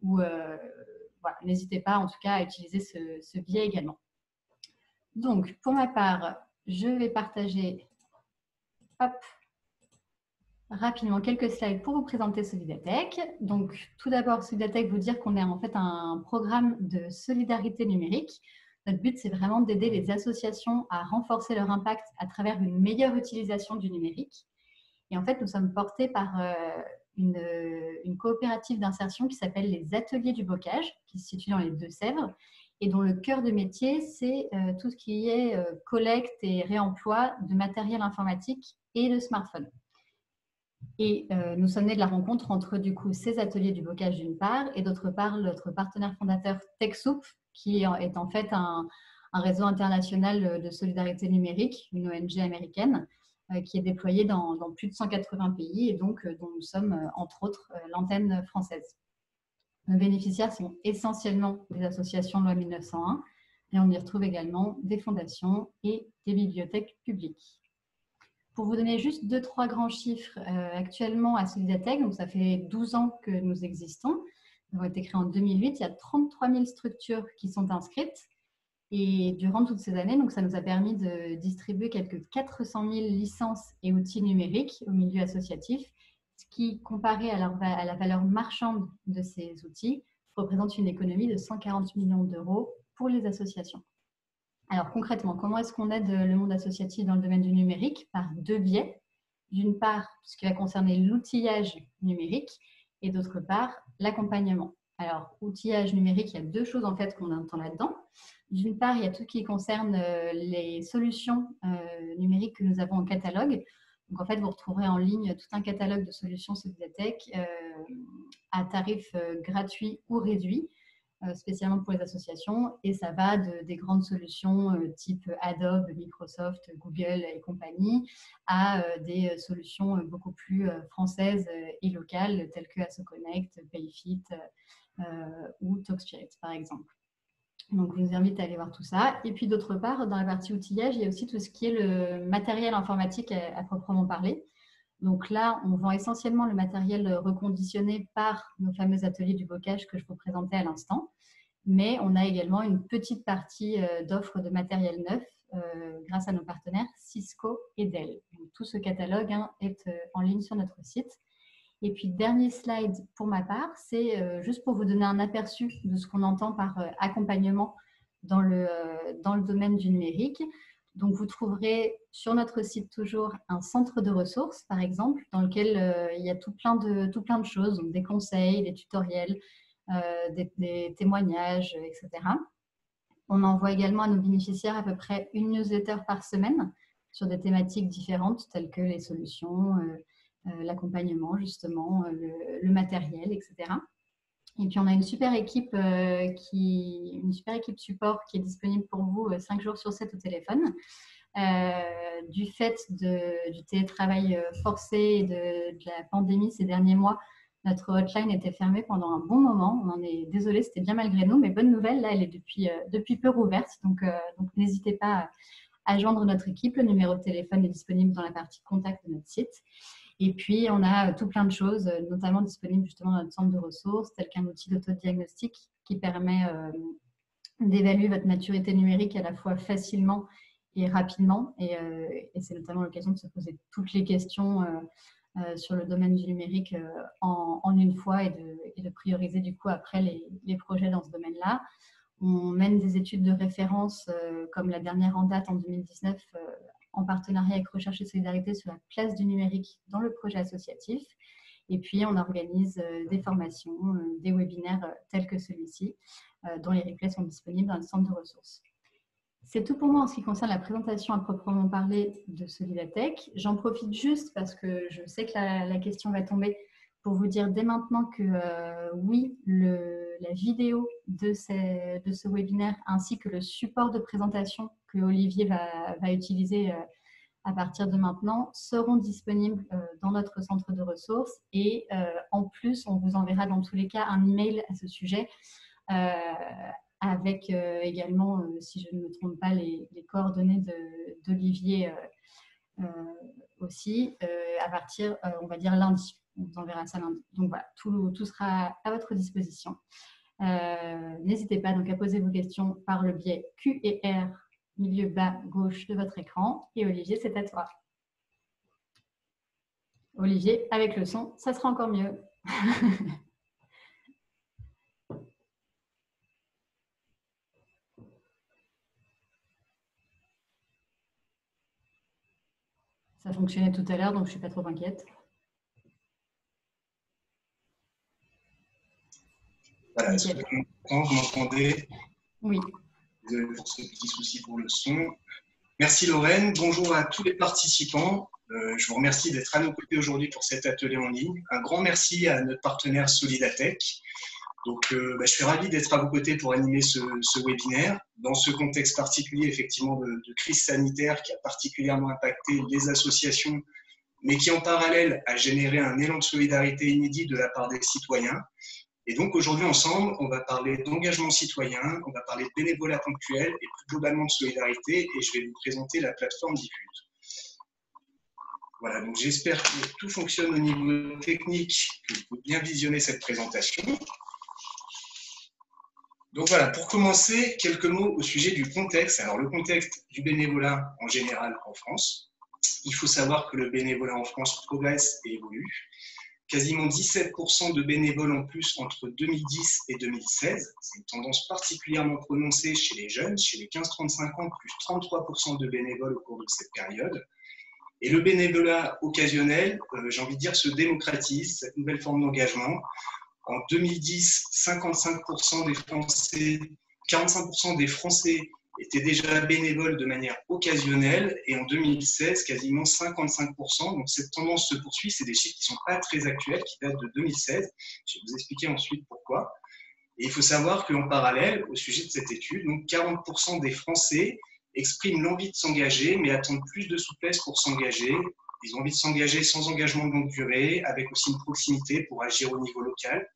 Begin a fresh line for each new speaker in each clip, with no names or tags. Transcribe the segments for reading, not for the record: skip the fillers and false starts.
ou voilà, n'hésitez pas en tout cas à utiliser ce biais également. Donc, pour ma part, je vais partager rapidement quelques slides pour vous présenter Solidatech. Donc, tout d'abord, Solidatech, vous dire qu'on est en fait un programme de solidarité numérique. Notre but, c'est vraiment d'aider les associations à renforcer leur impact à travers une meilleure utilisation du numérique. Et en fait, nous sommes portés par une coopérative d'insertion qui s'appelle les Ateliers du Bocage, qui se situe dans les Deux-Sèvres, et dont le cœur de métier, c'est tout ce qui est collecte et réemploi de matériel informatique et de smartphones. Et nous sommes nés de la rencontre entre du coup ces ateliers du bocage d'une part et d'autre part notre partenaire fondateur TechSoup, qui est en fait un réseau international de solidarité numérique, une ONG américaine, qui est déployée dans plus de 180 pays et donc dont nous sommes entre autres l'antenne française. Nos bénéficiaires sont essentiellement des associations de loi 1901 et on y retrouve également des fondations et des bibliothèques publiques. Pour vous donner juste 2-3 grands chiffres, actuellement à Solidatech, donc ça fait 12 ans que nous existons, nous avons été créés en 2008, il y a 33 000 structures qui sont inscrites et durant toutes ces années, donc ça nous a permis de distribuer quelques 400 000 licences et outils numériques au milieu associatif, ce qui, comparé à la valeur marchande de ces outils, représente une économie de 140 millions d'euros pour les associations. Alors concrètement, comment est-ce qu'on aide le monde associatif dans le domaine du numérique? Par deux biais. D'une part, ce qui va concerner l'outillage numérique et d'autre part, l'accompagnement. Alors, outillage numérique, il y a deux choses en fait qu'on entend là-dedans. D'une part, il y a tout ce qui concerne les solutions numériques que nous avons en catalogue. Donc en fait, vous retrouverez en ligne tout un catalogue de solutions Solidatech à tarif gratuit ou réduit, spécialement pour les associations, et ça va des grandes solutions type Adobe, Microsoft, Google et compagnie, à des solutions beaucoup plus françaises et locales, telles que AssoConnect, Payfit ou TalkSpirit, par exemple. Donc, je vous invite à aller voir tout ça. Et puis, d'autre part, dans la partie outillage, il y a aussi tout ce qui est le matériel informatique à proprement parler. Donc là, on vend essentiellement le matériel reconditionné par nos fameux ateliers du bocage que je vous présentais à l'instant. Mais on a également une petite partie d'offres de matériel neuf grâce à nos partenaires Cisco et Dell. Donc, tout ce catalogue est en ligne sur notre site. Et puis, dernier slide pour ma part, c'est juste pour vous donner un aperçu de ce qu'on entend par accompagnement dans le domaine du numérique. Donc, vous trouverez sur notre site toujours un centre de ressources, par exemple, dans lequel il y a tout plein de choses, donc des conseils, des tutoriels, des témoignages, etc. On envoie également à nos bénéficiaires à peu près une newsletter par semaine sur des thématiques différentes, telles que les solutions, l'accompagnement, justement, le matériel, etc. Et puis, on a une super équipe support qui est disponible pour vous 5 jours sur 7 au téléphone. Du fait du télétravail forcé et de la pandémie ces derniers mois, notre hotline était fermée pendant un bon moment. On en est désolé, c'était bien malgré nous, mais bonne nouvelle, là, elle est depuis peu rouverte. Donc n'hésitez pas à joindre notre équipe. Le numéro de téléphone est disponible dans la partie contact de notre site. Et puis, on a tout plein de choses, notamment disponibles justement dans notre centre de ressources, tel qu'un outil d'autodiagnostic qui permet d'évaluer votre maturité numérique à la fois facilement et rapidement. Et c'est notamment l'occasion de se poser toutes les questions sur le domaine du numérique en une fois et de prioriser du coup après les projets dans ce domaine-là. On mène des études de référence comme la dernière en date en 2019 en partenariat avec Recherche et Solidarité sur la place du numérique dans le projet associatif. Et puis, on organise des formations, des webinaires tels que celui-ci, dont les replays sont disponibles dans le centre de ressources. C'est tout pour moi en ce qui concerne la présentation à proprement parler de Solidatech. J'en profite juste parce que je sais que la question va tomber pour vous dire dès maintenant que oui, la vidéo de ce webinaire ainsi que le support de présentation que Olivier va utiliser à partir de maintenant seront disponibles dans notre centre de ressources et en plus, on vous enverra dans tous les cas un email à ce sujet avec également, si je ne me trompe pas, les coordonnées d'Olivier aussi à partir, on va dire, lundi. On vous enverra ça lundi. Donc voilà, tout sera à votre disposition. N'hésitez pas donc à poser vos questions par le biais Q et R, milieu bas gauche de votre écran. Et Olivier, c'est à toi. Olivier, avec le son, ça sera encore mieux. Ça fonctionnait tout à l'heure, donc je ne suis pas trop inquiète.
Voilà, est-ce que vous m'entendez?
Oui.
Désolé pour ce petit souci pour le son. Merci Lorraine, bonjour à tous les participants. Je vous remercie d'être à nos côtés aujourd'hui pour cet atelier en ligne. Un grand merci à notre partenaire Solidatech. Donc, je suis ravi d'être à vos côtés pour animer ce webinaire. Dans ce contexte particulier, effectivement, de crise sanitaire qui a particulièrement impacté les associations, mais qui en parallèle a généré un élan de solidarité inédit de la part des citoyens. Et donc aujourd'hui ensemble, on va parler d'engagement citoyen, on va parler de bénévolat ponctuel et plus globalement de solidarité, et je vais vous présenter la plateforme Diffuse. Voilà, donc j'espère que tout fonctionne au niveau technique, que vous pouvez bien visionner cette présentation. Donc voilà, pour commencer, quelques mots au sujet du contexte. Alors le contexte du bénévolat en général en France. Il faut savoir que le bénévolat en France progresse et évolue. Quasiment 17% de bénévoles en plus entre 2010 et 2016. C'est une tendance particulièrement prononcée chez les jeunes, chez les 15-35 ans, plus 33% de bénévoles au cours de cette période. Et le bénévolat occasionnel, j'ai envie de dire, se démocratise, cette nouvelle forme d'engagement. En 2010, 45% des Français étaient déjà bénévoles de manière occasionnelle, et en 2016, quasiment 55%. Donc cette tendance se poursuit, c'est des chiffres qui ne sont pas très actuels, qui datent de 2016. Je vais vous expliquer ensuite pourquoi. Et il faut savoir qu'en parallèle, au sujet de cette étude, donc 40% des Français expriment l'envie de s'engager, mais attendent plus de souplesse pour s'engager. Ils ont envie de s'engager sans engagement de longue durée, avec aussi une proximité pour agir au niveau local.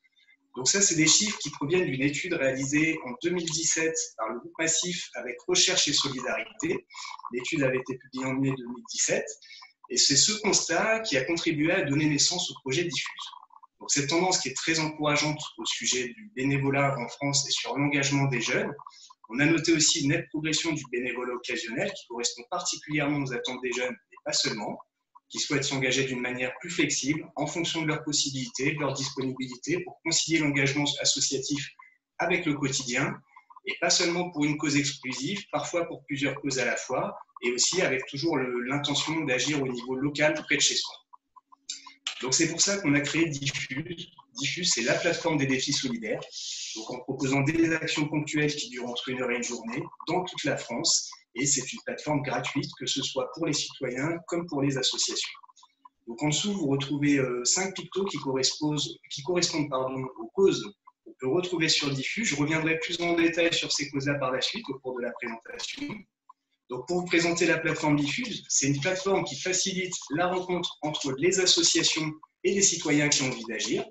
Donc ça, c'est des chiffres qui proviennent d'une étude réalisée en 2017 par le groupe Massif avec Recherche et Solidarité. L'étude avait été publiée en mai 2017. Et c'est ce constat qui a contribué à donner naissance au projet Diffuse. Donc cette tendance qui est très encourageante au sujet du bénévolat en France et sur l'engagement des jeunes. On a noté aussi une nette progression du bénévolat occasionnel qui correspond particulièrement aux attentes des jeunes, et pas seulement, qui souhaitent s'engager d'une manière plus flexible en fonction de leurs possibilités, de leur disponibilité pour concilier l'engagement associatif avec le quotidien et pas seulement pour une cause exclusive, parfois pour plusieurs causes à la fois et aussi avec toujours l'intention d'agir au niveau local près de chez soi. Donc c'est pour ça qu'on a créé Diffuse. Diffuse, c'est la plateforme des défis solidaires, donc en proposant des actions ponctuelles qui durent entre 1 heure et 1 journée dans toute la France. Et c'est une plateforme gratuite, que ce soit pour les citoyens comme pour les associations. Donc en dessous, vous retrouvez 5 pictos qui correspondent aux causes qu'on peut retrouver sur Diffuse. Je reviendrai plus en détail sur ces causes-là par la suite au cours de la présentation. Donc pour vous présenter la plateforme Diffuse, c'est une plateforme qui facilite la rencontre entre les associations et les citoyens qui ont envie d'agir.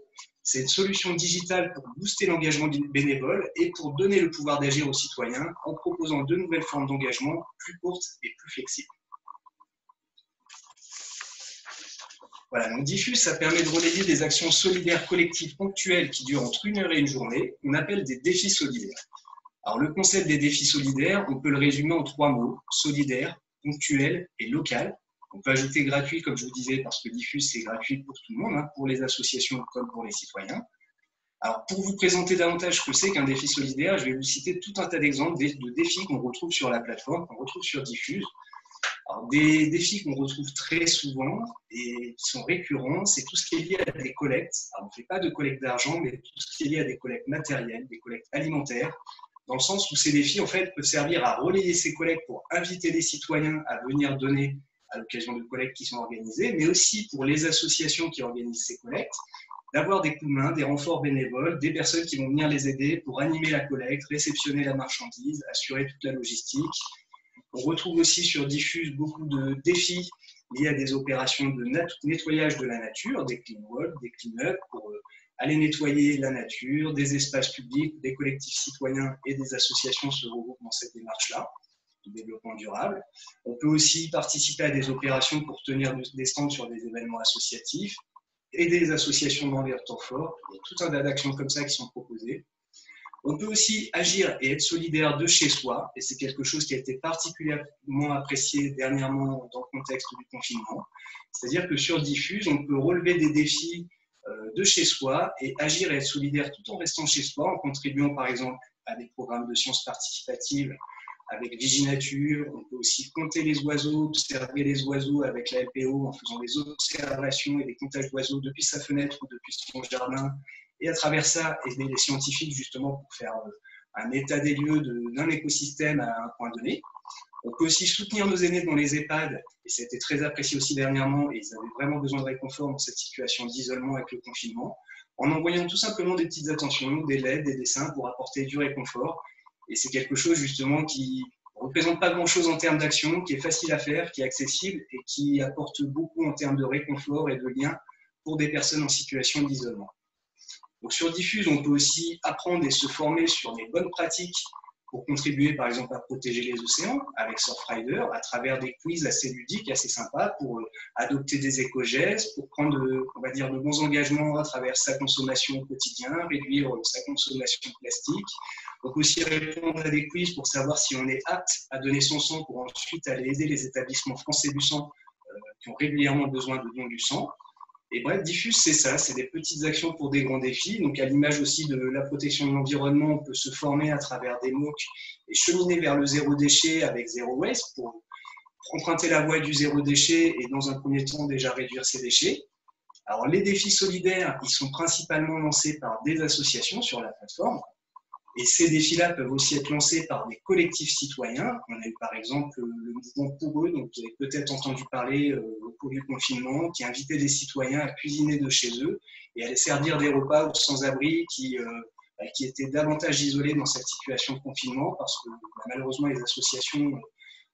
C'est une solution digitale pour booster l'engagement bénévole et pour donner le pouvoir d'agir aux citoyens en proposant de nouvelles formes d'engagement plus courtes et plus flexibles. Voilà, donc Diffuse, ça permet de relayer des actions solidaires collectives ponctuelles qui durent entre 1 heure et 1 journée, qu'on appelle des défis solidaires. Alors le concept des défis solidaires, on peut le résumer en 3 mots, solidaire, ponctuel et local. On peut ajouter gratuit, comme je vous disais, parce que Diffuse, c'est gratuit pour tout le monde, pour les associations comme pour les citoyens. Alors, pour vous présenter davantage ce que c'est qu'un défi solidaire, je vais vous citer tout un tas d'exemples de défis qu'on retrouve sur la plateforme, qu'on retrouve sur Diffuse. Alors, des défis qu'on retrouve très souvent et qui sont récurrents, c'est tout ce qui est lié à des collectes. Alors, on ne fait pas de collecte d'argent, mais tout ce qui est lié à des collectes matérielles, des collectes alimentaires, dans le sens où ces défis, en fait, peuvent servir à relayer ces collectes pour inviter les citoyens à venir donner à l'occasion de collectes qui sont organisées, mais aussi pour les associations qui organisent ces collectes, d'avoir des coups de main, des renforts bénévoles, des personnes qui vont venir les aider pour animer la collecte, réceptionner la marchandise, assurer toute la logistique. On retrouve aussi sur Diffuse beaucoup de défis liés à des opérations de nettoyage de la nature, des clean walks, des clean-up, pour aller nettoyer la nature, des espaces publics, des collectifs citoyens et des associations se regroupent dans cette démarche-là de développement durable. On peut aussi participer à des opérations pour tenir des stands sur des événements associatifs. aider les associations dans les temps forts. Il y a tout un tas d'actions comme ça qui sont proposées. On peut aussi agir et être solidaire de chez soi, et c'est quelque chose qui a été particulièrement apprécié dernièrement dans le contexte du confinement. C'est-à-dire que sur Diffuse, on peut relever des défis de chez soi et agir et être solidaire tout en restant chez soi, en contribuant par exemple à des programmes de sciences participatives avec Viginature. On peut aussi compter les oiseaux, observer les oiseaux avec la LPO en faisant des observations et des comptages d'oiseaux depuis sa fenêtre ou depuis son jardin. Et à travers ça, aider les scientifiques justement pour faire un état des lieux d'un écosystème à un point donné. On peut aussi soutenir nos aînés dans les EHPAD, et ça a été très apprécié aussi dernièrement, et ils avaient vraiment besoin de réconfort dans cette situation d'isolement avec le confinement, en envoyant tout simplement des petites attentions, des lettres, des dessins pour apporter du réconfort. Et c'est quelque chose justement qui ne représente pas grand-chose en termes d'action, qui est facile à faire, qui est accessible et qui apporte beaucoup en termes de réconfort et de lien pour des personnes en situation d'isolement. Donc sur Diffuse, on peut aussi apprendre et se former sur les bonnes pratiques pour contribuer par exemple à protéger les océans avec Surfrider à travers des quiz assez ludiques, assez sympas pour adopter des éco-gestes, pour prendre, on va dire, de bons engagements à travers sa consommation au quotidien, réduire sa consommation plastique. On peut aussi répondre à des quiz pour savoir si on est apte à donner son sang pour ensuite aller aider les établissements français du sang qui ont régulièrement besoin de dons du sang. Et bref, Diffuse, c'est ça, c'est des petites actions pour des grands défis. Donc, à l'image aussi de la protection de l'environnement, on peut se former à travers des MOOC et cheminer vers le zéro déchet avec Zero Waste pour emprunter la voie du zéro déchet et dans un premier temps déjà réduire ses déchets. Alors, les défis solidaires, ils sont principalement lancés par des associations sur la plateforme. Et ces défis-là peuvent aussi être lancés par des collectifs citoyens. On a eu par exemple le mouvement Pour eux, donc vous avez peut-être entendu parler au cours du confinement, qui invitait des citoyens à cuisiner de chez eux et à les servir des repas aux sans-abri qui étaient davantage isolés dans cette situation de confinement parce que malheureusement les associations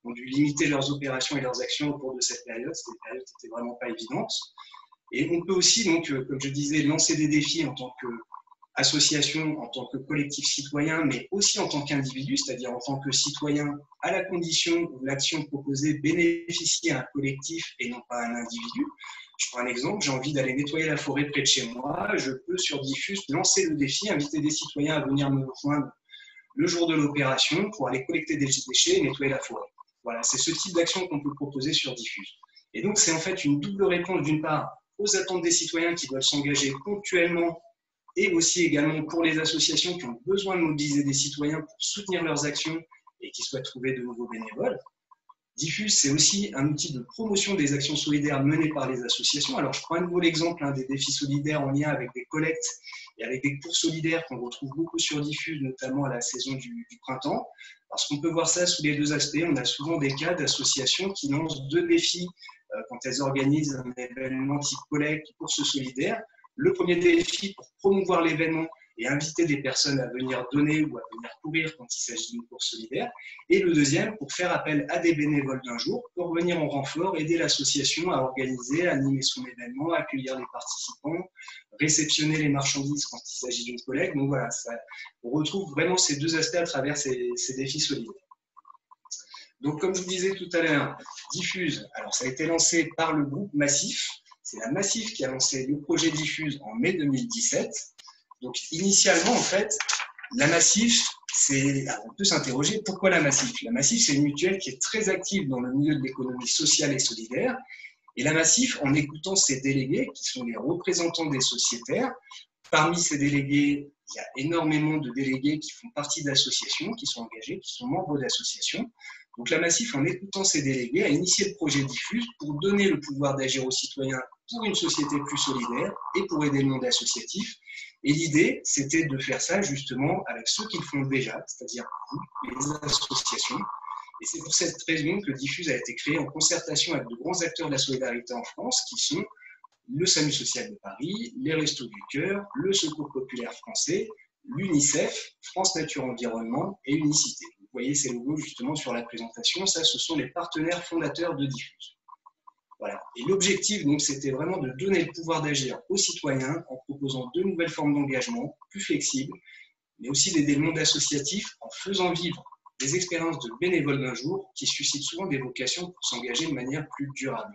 ont dû limiter leurs opérations et leurs actions au cours de cette période. Cette période n'était vraiment pas évidente. Et on peut aussi, donc, comme je disais, lancer des défis en tant que association, en tant que collectif citoyen, mais aussi en tant qu'individu, c'est-à-dire en tant que citoyen, à la condition où l'action proposée bénéficie à un collectif et non pas à un individu. Je prends un exemple, j'ai envie d'aller nettoyer la forêt près de chez moi, je peux sur Diffuse lancer le défi, inviter des citoyens à venir me rejoindre le jour de l'opération pour aller collecter des déchets et nettoyer la forêt. Voilà, c'est ce type d'action qu'on peut proposer sur Diffuse. Et donc, c'est en fait une double réponse, d'une part, aux attentes des citoyens qui doivent s'engager ponctuellement et aussi également pour les associations qui ont besoin de mobiliser des citoyens pour soutenir leurs actions et qui souhaitent trouver de nouveaux bénévoles. Diffuse, c'est aussi un outil de promotion des actions solidaires menées par les associations. Alors, je prends un nouveau exemple des défis solidaires en lien avec des collectes et avec des cours solidaires qu'on retrouve beaucoup sur Diffuse, notamment à la saison du printemps, parce qu'on peut voir ça sous les deux aspects. On a souvent des cas d'associations qui lancent deux défis quand elles organisent un événement type collecte, course solidaire. Le premier défi pour promouvoir l'événement et inviter des personnes à venir donner ou à venir courir quand il s'agit d'une course solidaire. Et le deuxième pour faire appel à des bénévoles d'un jour pour venir en renfort, aider l'association à organiser, à animer son événement, à accueillir les participants, réceptionner les marchandises quand il s'agit d'une collecte. Donc voilà, on retrouve vraiment ces deux aspects à travers ces défis solidaires. Donc comme je vous disais tout à l'heure, Diffuse, alors ça a été lancé par le groupe Massif. C'est la Massif qui a lancé le projet Diffuse en mai 2017. Donc, initialement, en fait, la Massif, on peut s'interroger, pourquoi la Massif? La Massif, c'est une mutuelle qui est très active dans le milieu de l'économie sociale et solidaire. Et la Massif, en écoutant ses délégués, qui sont les représentants des sociétaires, parmi ces délégués, il y a énormément de délégués qui font partie d'associations, qui sont engagés, qui sont membres d'associations. Donc, la Massif, en écoutant ses délégués, a initié le projet Diffuse pour donner le pouvoir d'agir aux citoyens pour une société plus solidaire et pour aider le monde associatif. Et l'idée, c'était de faire ça justement avec ceux qui le font déjà, c'est-à-dire vous, les associations. Et c'est pour cette raison que Diffuse a été créé en concertation avec de grands acteurs de la solidarité en France, qui sont le SAMU social de Paris, les Restos du Cœur, le Secours populaire français, l'UNICEF, France Nature Environnement et Unicité. Vous voyez ces logos justement sur la présentation, ça ce sont les partenaires fondateurs de Diffuse. Voilà. Et l'objectif, donc, c'était vraiment de donner le pouvoir d'agir aux citoyens en proposant de nouvelles formes d'engagement plus flexibles, mais aussi d'aider le monde associatif en faisant vivre des expériences de bénévoles d'un jour qui suscitent souvent des vocations pour s'engager de manière plus durable.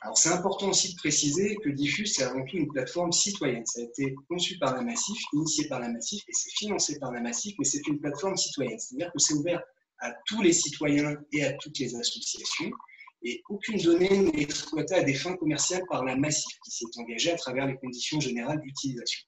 Alors, c'est important aussi de préciser que Diffuse, c'est avant tout une plateforme citoyenne. Ça a été conçu par la Massif, initié par la Massif, et c'est financé par la Massif, mais c'est une plateforme citoyenne. C'est-à-dire que c'est ouvert à tous les citoyens et à toutes les associations, et aucune donnée n'est exploitée à des fins commerciales par la Massif, qui s'est engagée à travers les conditions générales d'utilisation.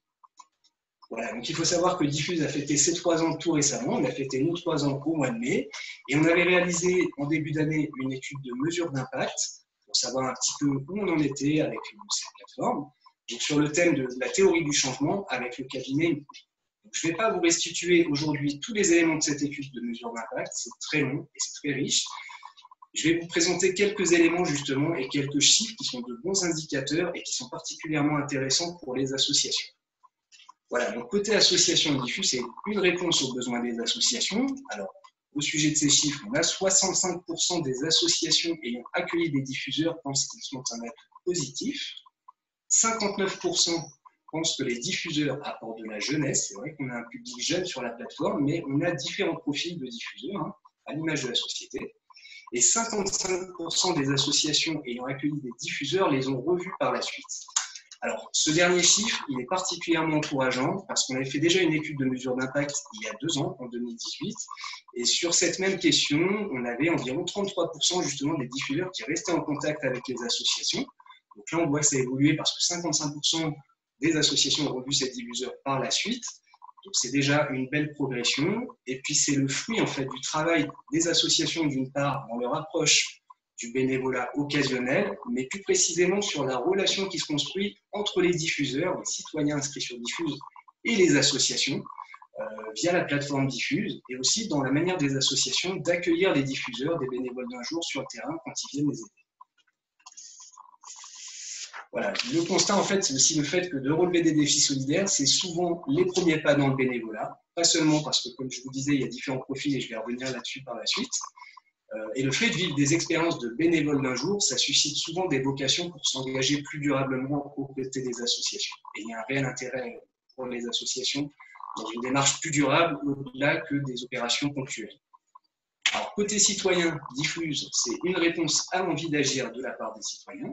Voilà, donc il faut savoir que Diffuse a fêté ses 3 ans tout récemment, on a fêté nos 3 ans au mois de mai, et on avait réalisé en début d'année une étude de mesure d'impact, pour savoir un petit peu où on en était avec cette plateforme, donc sur le thème de la théorie du changement avec le cabinet. Donc, je ne vais pas vous restituer aujourd'hui tous les éléments de cette étude de mesure d'impact, c'est très long et c'est très riche. Je vais vous présenter quelques éléments justement et quelques chiffres qui sont de bons indicateurs et qui sont particulièrement intéressants pour les associations. Voilà, donc côté association Diffuse, c'est une réponse aux besoins des associations. Alors, au sujet de ces chiffres, on a 65% des associations ayant accueilli des diffuseurs pensent qu'ils sont un atout positif. 59% pensent que les diffuseurs apportent de la jeunesse. C'est vrai qu'on a un public jeune sur la plateforme, mais on a différents profils de diffuseurs, à l'image de la société. Et 55% des associations ayant accueilli des diffuseurs les ont revus par la suite. Alors, ce dernier chiffre, il est particulièrement encourageant parce qu'on avait fait déjà une étude de mesure d'impact il y a 2 ans, en 2018. Et sur cette même question, on avait environ 33% justement des diffuseurs qui restaient en contact avec les associations. Donc là, on voit que ça a évolué parce que 55% des associations ont revu ces diffuseurs par la suite. Donc c'est déjà une belle progression. Et puis c'est le fruit en fait du travail des associations d'une part dans leur approche du bénévolat occasionnel, mais plus précisément sur la relation qui se construit entre les diffuseurs, les citoyens inscrits sur Diffuse et les associations via la plateforme Diffuse, et aussi dans la manière des associations d'accueillir les diffuseurs, des bénévoles d'un jour sur le terrain quand ils viennent les aider. Voilà. Le constat, en fait, c'est aussi le fait que de relever des défis solidaires, c'est souvent les premiers pas dans le bénévolat, pas seulement parce que, comme je vous disais, il y a différents profils et je vais revenir là-dessus par la suite. Et le fait de vivre des expériences de bénévoles d'un jour, ça suscite souvent des vocations pour s'engager plus durablement aux côtés des associations. Et il y a un réel intérêt pour les associations dans une démarche plus durable au-delà que des opérations ponctuelles. Alors, côté citoyen, Diffuse, c'est une réponse à l'envie d'agir de la part des citoyens.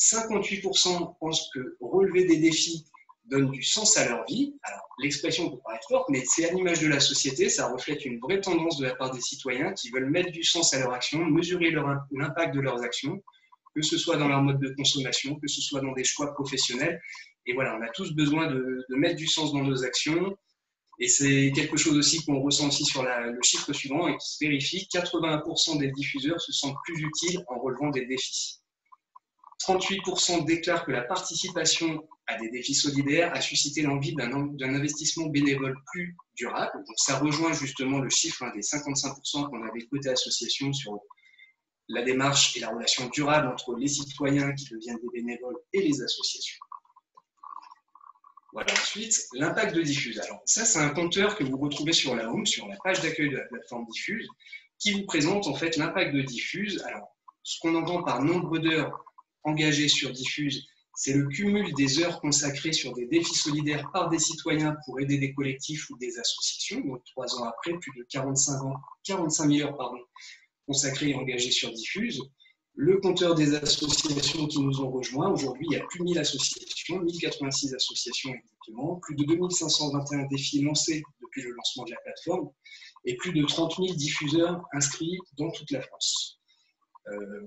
58% pensent que relever des défis donne du sens à leur vie. Alors, l'expression peut paraître forte, mais c'est à l'image de la société, ça reflète une vraie tendance de la part des citoyens qui veulent mettre du sens à leur action, mesurer l'impact de leurs actions, que ce soit dans leur mode de consommation, que ce soit dans des choix professionnels. Et voilà, on a tous besoin de mettre du sens dans nos actions. Et c'est quelque chose aussi qu'on ressent aussi sur le chiffre suivant et qui se vérifie, 81% des diffuseurs se sentent plus utiles en relevant des défis. 38% déclarent que la participation à des défis solidaires a suscité l'envie d'un investissement bénévole plus durable. Donc ça rejoint justement le chiffre des 55% qu'on avait côté association sur la démarche et la relation durable entre les citoyens qui deviennent des bénévoles et les associations. Voilà, ensuite, l'impact de Diffuse. Alors ça, c'est un compteur que vous retrouvez sur la home, sur la page d'accueil de la plateforme Diffuse, qui vous présente en fait l'impact de Diffuse. Alors, ce qu'on entend par nombre d'heures engagés sur Diffuse, c'est le cumul des heures consacrées sur des défis solidaires par des citoyens pour aider des collectifs ou des associations. Donc 3 ans après, plus de 45 000 heures consacrées et engagées sur Diffuse. Le compteur des associations qui nous ont rejoints, aujourd'hui il y a plus de 1000 associations, 1086 associations exactement, plus de 2521 défis lancés depuis le lancement de la plateforme et plus de 30 000 diffuseurs inscrits dans toute la France.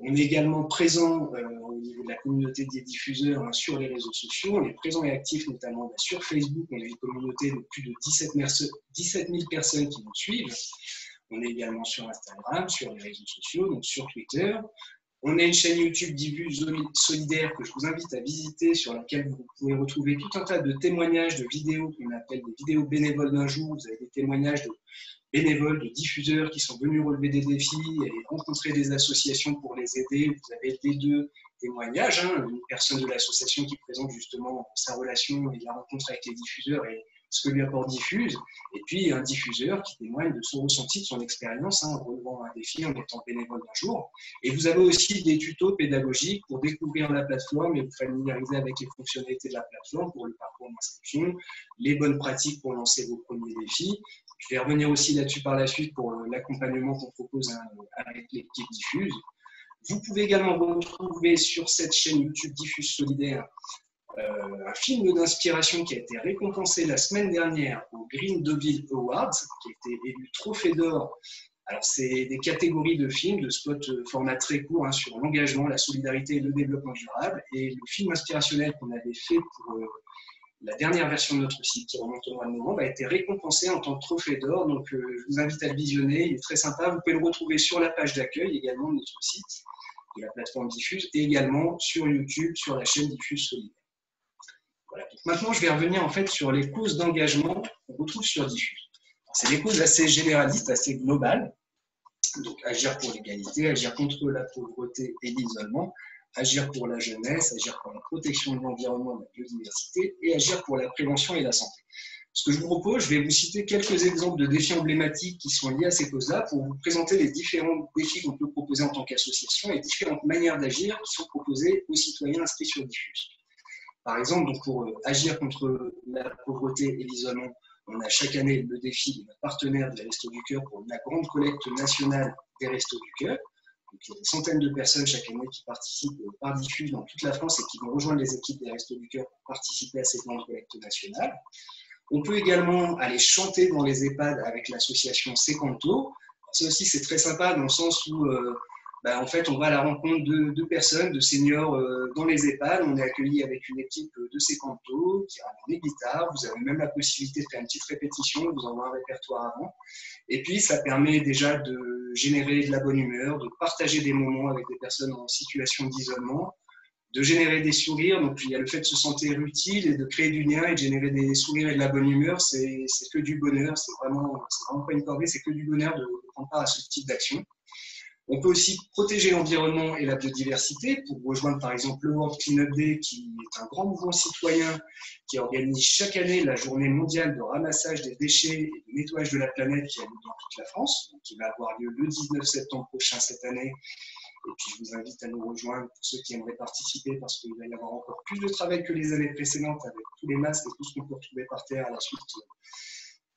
On est également présent au niveau de la communauté des diffuseurs sur les réseaux sociaux. On est présent et actif notamment sur Facebook. On a une communauté de plus de 17 000 personnes qui nous suivent. On est également sur Instagram, sur les réseaux sociaux, donc sur Twitter. On a une chaîne YouTube Diffuse Solidaire que je vous invite à visiter, sur laquelle vous pouvez retrouver tout un tas de témoignages, de vidéos qu'on appelle des vidéos bénévoles d'un jour. Vous avez des témoignages de bénévoles, de diffuseurs qui sont venus relever des défis et rencontrer des associations pour les aider. Vous avez les 2 témoignages, une personne de l'association qui présente justement sa relation et la rencontre avec les diffuseurs et ce que lui apporte Diffuse, et puis un diffuseur qui témoigne de son ressenti, de son expérience, en relevant un défi, en étant bénévole d'un jour. Et vous avez aussi des tutos pédagogiques pour découvrir la plateforme et vous familiariser avec les fonctionnalités de la plateforme pour le parcours d'inscription, les bonnes pratiques pour lancer vos premiers défis. Je vais revenir aussi là-dessus par la suite pour l'accompagnement qu'on propose avec l'équipe Diffuse. Vous pouvez également retrouver sur cette chaîne YouTube Diffuse Solidaire un film d'inspiration qui a été récompensé la semaine dernière au Green Deauville Awards, qui a été élu Trophée d'Or. Alors, c'est des catégories de films, de spots format très court sur l'engagement, la solidarité et le développement durable. Et le film inspirationnel qu'on avait fait pour la dernière version de notre site, qui remonte au mois de novembre, a été récompensé en tant que Trophée d'Or. Donc, je vous invite à le visionner. Il est très sympa. Vous pouvez le retrouver sur la page d'accueil également de notre site, de la plateforme Diffuse, et également sur YouTube, sur la chaîne Diffuse Solidaire. Voilà. Donc maintenant, je vais revenir en fait sur les causes d'engagement qu'on retrouve sur Diffuse. C'est des causes assez généralistes, assez globales. Donc, agir pour l'égalité, agir contre la pauvreté et l'isolement, agir pour la jeunesse, agir pour la protection de l'environnement et de la biodiversité, et agir pour la prévention et la santé. Ce que je vous propose, je vais vous citer quelques exemples de défis emblématiques qui sont liés à ces causes-là pour vous présenter les différents défis qu'on peut proposer en tant qu'association et différentes manières d'agir qui sont proposées aux citoyens inscrits sur Diffuse. Par exemple, donc pour agir contre la pauvreté et l'isolement, on a chaque année le défi de notre partenaire des Restos du Cœur pour la grande collecte nationale des Restos du Cœur. Donc, il y a des centaines de personnes chaque année qui participent par Diffuse dans toute la France et qui vont rejoindre les équipes des Restos du Cœur pour participer à cette grande collecte nationale. On peut également aller chanter dans les EHPAD avec l'association Secanto. Ça aussi, c'est très sympa dans le sens où en fait, on va à la rencontre de personnes, de seniors dans les EHPAD. On est accueilli avec une équipe de Secanto qui ramène des guitares. Vous avez même la possibilité de faire une petite répétition, vous envoie un répertoire avant. Et puis, ça permet déjà de générer de la bonne humeur, de partager des moments avec des personnes en situation d'isolement, de générer des sourires. Donc, il y a le fait de se sentir utile et de créer du lien et de générer des sourires et de la bonne humeur. C'est que du bonheur. C'est vraiment pas une corvée, c'est que du bonheur de prendre part à ce type d'action. On peut aussi protéger l'environnement et la biodiversité pour rejoindre par exemple le World Cleanup Day, qui est un grand mouvement citoyen qui organise chaque année la journée mondiale de ramassage des déchets et de nettoyage de la planète qui a lieu dans toute la France, donc qui va avoir lieu le 19 septembre prochain cette année. Et puis je vous invite à nous rejoindre pour ceux qui aimeraient participer parce qu'il va y avoir encore plus de travail que les années précédentes avec tous les masques et tout ce qu'on peut retrouver par terre à la suite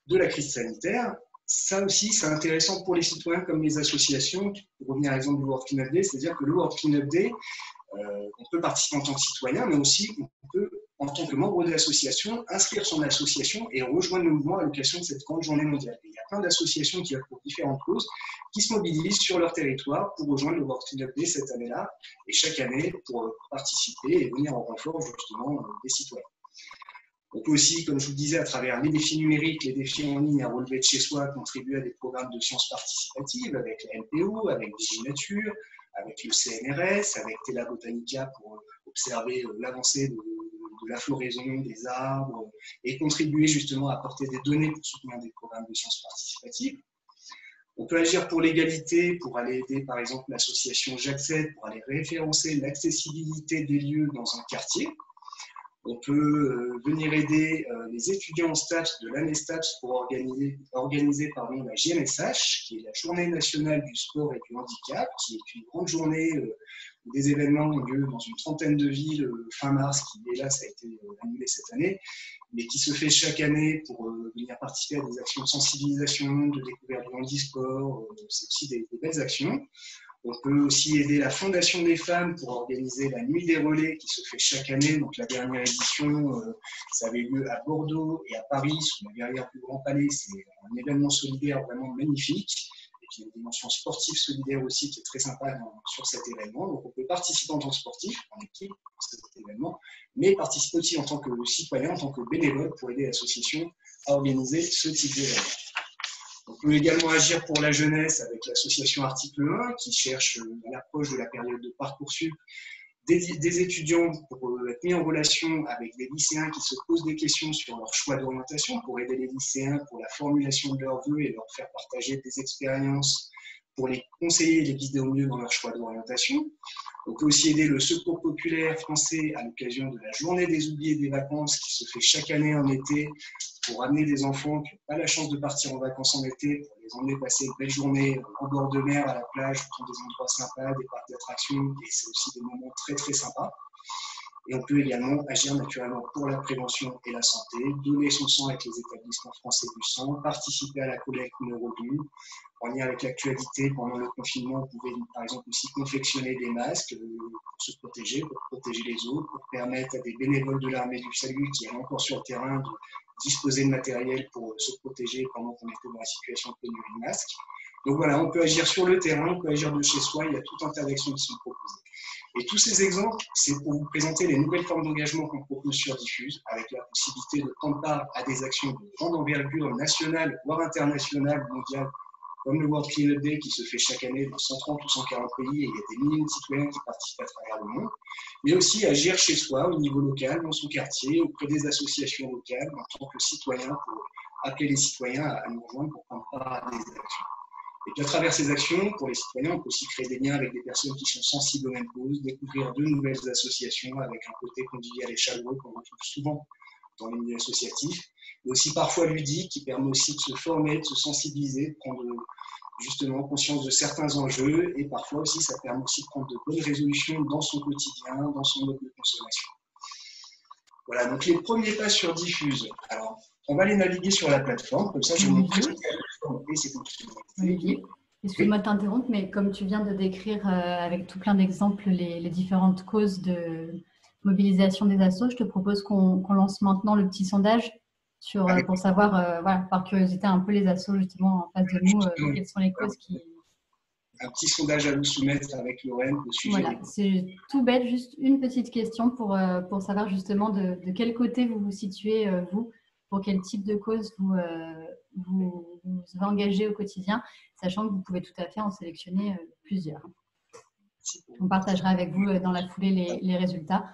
de la crise sanitaire. Ça aussi, c'est intéressant pour les citoyens comme les associations. Pour revenir à l'exemple du World Cleanup Day, c'est-à-dire que le World Cleanup Day, on peut participer en tant que citoyen, mais aussi on peut, en tant que membre de l'association, inscrire son association et rejoindre le mouvement à l'occasion de cette grande journée mondiale. Et il y a plein d'associations qui, pour différentes causes, qui se mobilisent sur leur territoire pour rejoindre le World Cleanup Day cette année-là, et chaque année pour participer et venir en renfort justement des citoyens. On peut aussi, comme je vous le disais, à travers les défis numériques, les défis en ligne à relever de chez soi, contribuer à des programmes de sciences participatives avec la NPO, avec Viginature, avec le CNRS, avec Tela Botanica pour observer l'avancée de la floraison des arbres et contribuer justement à apporter des données pour soutenir des programmes de sciences participatives. On peut agir pour l'égalité, pour aller aider par exemple l'association J'accède, pour aller référencer l'accessibilité des lieux dans un quartier. On peut venir aider les étudiants en STAPS de l'année STAPS pour organiser la GNSH, qui est la Journée nationale du sport et du handicap, qui est une grande journée où des événements ont lieu dans une trentaine de villes fin mars, qui hélas a été annulé cette année, mais qui se fait chaque année pour venir participer à des actions de sensibilisation, de découverte du handisport. C'est aussi des belles actions. On peut aussi aider la Fondation des femmes pour organiser la Nuit des relais qui se fait chaque année. Donc la dernière édition, ça avait lieu à Bordeaux et à Paris, sous la verrière du Grand Palais. C'est un événement solidaire vraiment magnifique. Et puis il y a une dimension sportive solidaire aussi qui est très sympa sur cet événement. Donc on peut participer en tant que sportif, en équipe, pour cet événement, mais participer aussi en tant que citoyen, en tant que bénévole pour aider l'association à organiser ce type d'événement. On peut également agir pour la jeunesse avec l'association Article 1 qui cherche à l'approche de la période de Parcoursup des étudiants pour être mis en relation avec des lycéens qui se posent des questions sur leur choix d'orientation, pour aider les lycéens pour la formulation de leurs vœux et leur faire partager des expériences pour les conseiller et les guider au mieux dans leur choix d'orientation. On peut aussi aider le Secours populaire français à l'occasion de la journée des oubliés des vacances qui se fait chaque année en été pour amener des enfants qui n'ont pas la chance de partir en vacances en été, pour les emmener passer une belle journée au bord de mer, à la plage, dans des endroits sympas, des parcs d'attractions, et c'est aussi des moments très très sympas. Et on peut également agir naturellement pour la prévention et la santé, donner son sang avec les établissements français du sang, participer à la collecte neuro-due. En lien avec l'actualité, pendant le confinement, vous pouvez par exemple aussi confectionner des masques pour se protéger, pour protéger les autres, pour permettre à des bénévoles de l'armée du salut qui sont encore sur le terrain de disposer de matériel pour se protéger pendant qu'on était dans la situation de pénurie de masques. Donc voilà, on peut agir sur le terrain, on peut agir de chez soi, il y a tout un tas d'actions qui sont proposées. Et tous ces exemples, c'est pour vous présenter les nouvelles formes d'engagement qu'on propose sur Diffuse, avec la possibilité de prendre part à des actions de grande envergure nationale, voire internationale, mondiale, comme le World Cleanup Day qui se fait chaque année dans 130 ou 140 pays, et il y a des milliers de citoyens qui participent à travers le monde, mais aussi agir chez soi, au niveau local, dans son quartier, auprès des associations locales, en tant que citoyen, pour appeler les citoyens à nous rejoindre pour prendre part à des actions. Et puis à travers ces actions, pour les citoyens, on peut aussi créer des liens avec des personnes qui sont sensibles aux mêmes causes, découvrir de nouvelles associations avec un côté convivial et chaleureux qu'on retrouve souvent dans les milieux associatifs, mais aussi parfois ludique, qui permet aussi de se former, de se sensibiliser, de prendre justement conscience de certains enjeux, et parfois aussi ça permet aussi de prendre de bonnes résolutions dans son quotidien, dans son mode de consommation. Voilà, donc les premiers pas sur Diffuse. Alors, on va les naviguer sur la plateforme, comme ça je vais vous présenter la plateforme et ses fonctionnalités.
Olivier, excuse-moi de t'interrompre, mais comme tu viens de décrire avec tout plein d'exemples les différentes causes de mobilisation des assos, je te propose qu'on lance maintenant le petit sondage pour savoir, voilà, par curiosité, un peu les assos justement en face de nous, quelles sont les causes qui...
Un petit sondage à vous soumettre avec Lorraine au sujet.
Voilà, c'est tout bête, juste une petite question pour savoir justement de quel côté vous vous situez, vous, pour quel type de cause vous engagez au quotidien, sachant que vous pouvez tout à fait en sélectionner plusieurs. On partagera avec vous dans la foulée les résultats.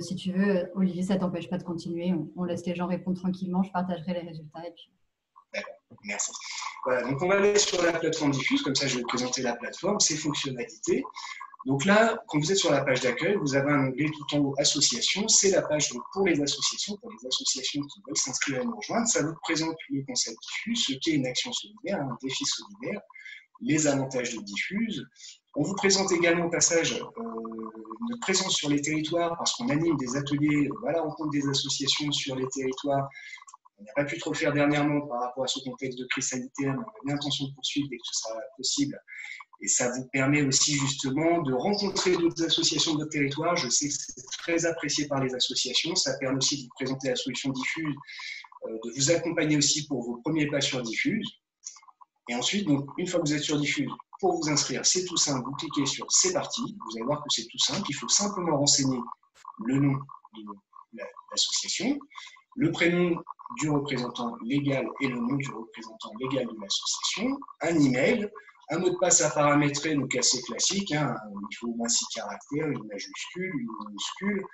Si tu veux, Olivier, ça ne t'empêche pas de continuer. On laisse les gens répondre tranquillement. Je partagerai les résultats. Et puis...
D'accord, merci. Voilà, donc on va aller sur la plateforme Diffuse. Comme ça, je vais vous présenter la plateforme, ses fonctionnalités. Donc là, quand vous êtes sur la page d'accueil, vous avez un onglet tout en haut Associations. C'est la page pour les associations qui veulent s'inscrire et nous rejoindre. Ça vous présente le concept Diffuse, ce qu'est une action solidaire, un défi solidaire, les avantages de Diffuse. On vous présente également au passage notre présence sur les territoires parce qu'on anime des ateliers à la rencontre des associations sur les territoires. On n'a pas pu trop le faire dernièrement par rapport à ce contexte de crise sanitaire, mais on a bien l'intention de poursuivre dès que ce sera possible. Et ça vous permet aussi justement de rencontrer d'autres associations de votre territoire. Je sais que c'est très apprécié par les associations. Ça permet aussi de vous présenter la solution Diffuse, de vous accompagner aussi pour vos premiers pas sur Diffuse. Et ensuite, donc, une fois que vous êtes sur Diffuse, pour vous inscrire, c'est tout simple. Vous cliquez sur C'est parti. Vous allez voir que c'est tout simple. Il faut simplement renseigner le nom de l'association, le prénom du représentant légal et le nom du représentant légal de l'association, un email, un mot de passe à paramétrer, donc assez classique, hein, il faut au moins 6 caractères, une majuscule, une minuscule,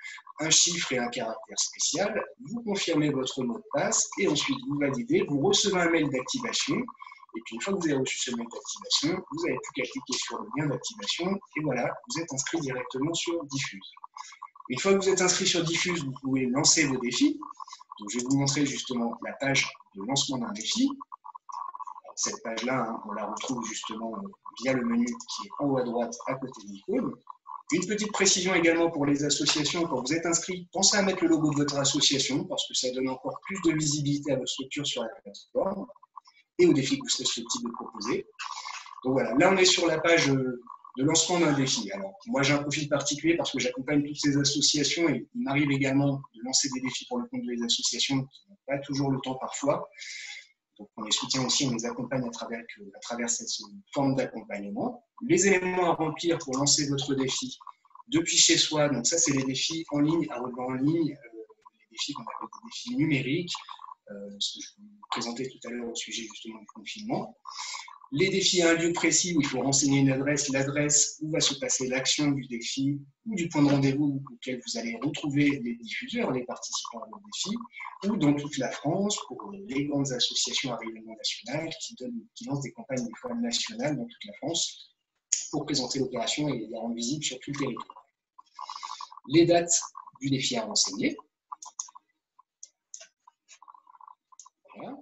un chiffre et un caractère spécial. Vous confirmez votre mot de passe et ensuite vous validez, vous recevez un mail d'activation. Et puis une fois que vous avez reçu ce mail d'activation, vous n'avez plus qu'à cliquer sur le lien d'activation et voilà, vous êtes inscrit directement sur Diffuse. Une fois que vous êtes inscrit sur Diffuse, vous pouvez lancer vos défis. Donc, je vais vous montrer justement la page de lancement d'un défi. Alors, cette page-là, hein, on la retrouve justement via le menu qui est en haut à droite à côté de l'icône. Une petite précision également pour les associations, quand vous êtes inscrit, pensez à mettre le logo de votre association parce que ça donne encore plus de visibilité à votre structure sur la plateforme et aux défis que vous serez susceptible de proposer. Donc voilà, là on est sur la page de lancement d'un défi. Alors moi j'ai un profil particulier parce que j'accompagne toutes ces associations et il m'arrive également de lancer des défis pour le compte des associations qui n'ont pas toujours le temps parfois. Donc on les soutient aussi, on les accompagne à travers cette forme d'accompagnement. Les éléments à remplir pour lancer votre défi depuis chez soi, donc ça c'est les défis en ligne, à relever en ligne, les défis qu'on appelle des défis numériques, ce que je vous présentais tout à l'heure au sujet justement du confinement. Les défis à un lieu précis où il faut renseigner une adresse, l'adresse où va se passer l'action du défi ou du point de rendez-vous auquel vous allez retrouver les diffuseurs, les participants au défi, ou dans toute la France pour les grandes associations à rayonnement national qui lancent des campagnes des fois nationales dans toute la France pour présenter l'opération et la rendre visible sur tout le territoire. Les dates du défi à renseigner. Voilà.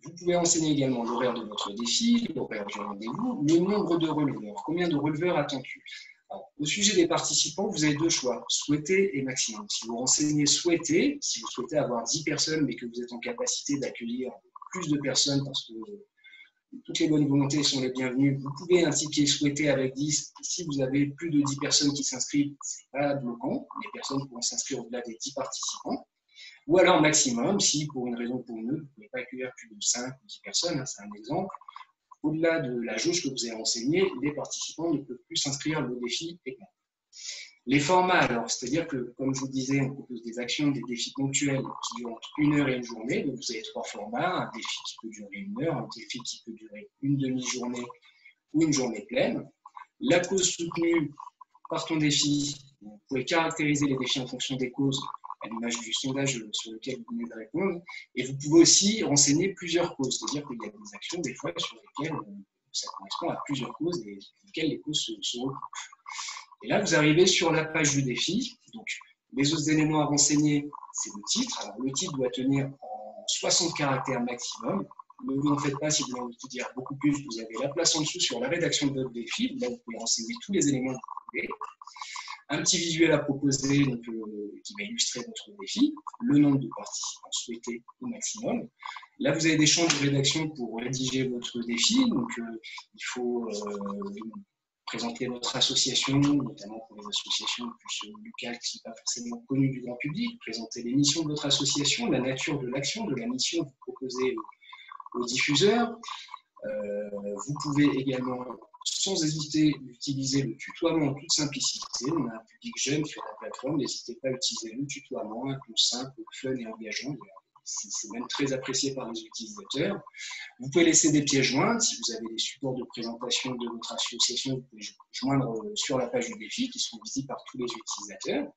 Vous pouvez renseigner également l'horaire de votre défi, l'horaire du rendez-vous, le nombre de releveurs, combien de releveurs attends-tu. Alors, au sujet des participants, vous avez deux choix, souhaité et maximum. Si vous renseignez souhaité, si vous souhaitez avoir 10 personnes, mais que vous êtes en capacité d'accueillir plus de personnes parce que toutes les bonnes volontés sont les bienvenues, vous pouvez indiquer souhaité avec 10. Si vous avez plus de 10 personnes qui s'inscrivent, ce n'est pas bloquant. Les personnes pourront s'inscrire au-delà des 10 participants. Ou alors maximum, si pour une raison ou pour une autre, vous ne pouvez pas accueillir plus de 5 ou 10 personnes, c'est un exemple. Au-delà de la jauge que vous avez renseignée, les participants ne peuvent plus s'inscrire au défi ECMA. Les formats, alors, c'est-à-dire que, comme je vous disais, on propose des actions, des défis ponctuels qui durent entre 1 heure et une journée. Donc, vous avez 3 formats, un défi qui peut durer 1 heure, un défi qui peut durer une demi-journée ou une journée pleine. La cause soutenue par ton défi, vous pouvez caractériser les défis en fonction des causes, à l'image du sondage sur lequel vous venez de répondre. Et vous pouvez aussi renseigner plusieurs causes, c'est-à-dire qu'il y a des actions, des fois, sur lesquelles ça correspond à plusieurs causes et lesquelles les causes se recoupent. Et là, vous arrivez sur la page du défi. Donc, les autres éléments à renseigner, c'est le titre. Alors, le titre doit tenir en 60 caractères maximum. Ne vous en faites pas si vous voulez dire beaucoup plus. Vous avez la place en dessous sur la rédaction de votre défi. Là, vous pouvez renseigner tous les éléments que vous voulez. Un petit visuel à proposer donc, qui va illustrer votre défi, le nombre de participants souhaités au maximum. Là, vous avez des champs de rédaction pour rédiger votre défi. Donc, il faut présenter votre association, notamment pour les associations plus locales qui ne sont pas forcément connues du grand public, présenter les missions de votre association, la nature de l'action, de la mission que vous proposez aux diffuseurs. Vous pouvez également, sans hésiter, utiliser le tutoiement en toute simplicité. On a un public jeune sur la plateforme, n'hésitez pas à utiliser le tutoiement, un peu simple, fun et engageant. C'est même très apprécié par les utilisateurs. Vous pouvez laisser des pièces jointes. Si vous avez des supports de présentation de votre association, vous pouvez joindre sur la page du défi qui seront visibles par tous les utilisateurs.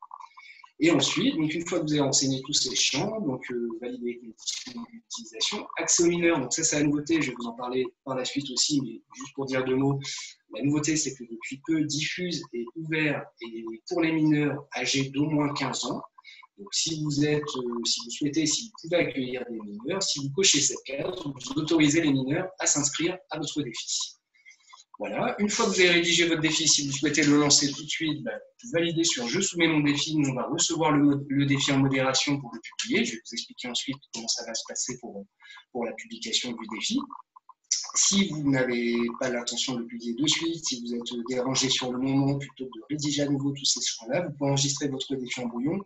Et ensuite, donc une fois que vous avez renseigné tous ces champs, donc valider les conditions d'utilisation, accès aux mineurs, donc ça c'est la nouveauté, je vais vous en parler par la suite aussi, mais juste pour dire deux mots, la nouveauté c'est que depuis peu, Diffuse est ouvert et pour les mineurs âgés d'au moins 15 ans. Donc si vous souhaitez, si vous pouvez accueillir des mineurs, si vous cochez cette case, vous autorisez les mineurs à s'inscrire à votre défi. Voilà, une fois que vous avez rédigé votre défi, si vous souhaitez le lancer tout de suite, vous validez sur « Je soumets mon défi », nous on va recevoir le défi en modération pour le publier. Je vais vous expliquer ensuite comment ça va se passer pour la publication du défi. Si vous n'avez pas l'intention de le publier de suite, si vous êtes dérangé sur le moment, plutôt que de rédiger à nouveau tous ces champs-là, vous pouvez enregistrer votre défi en brouillon.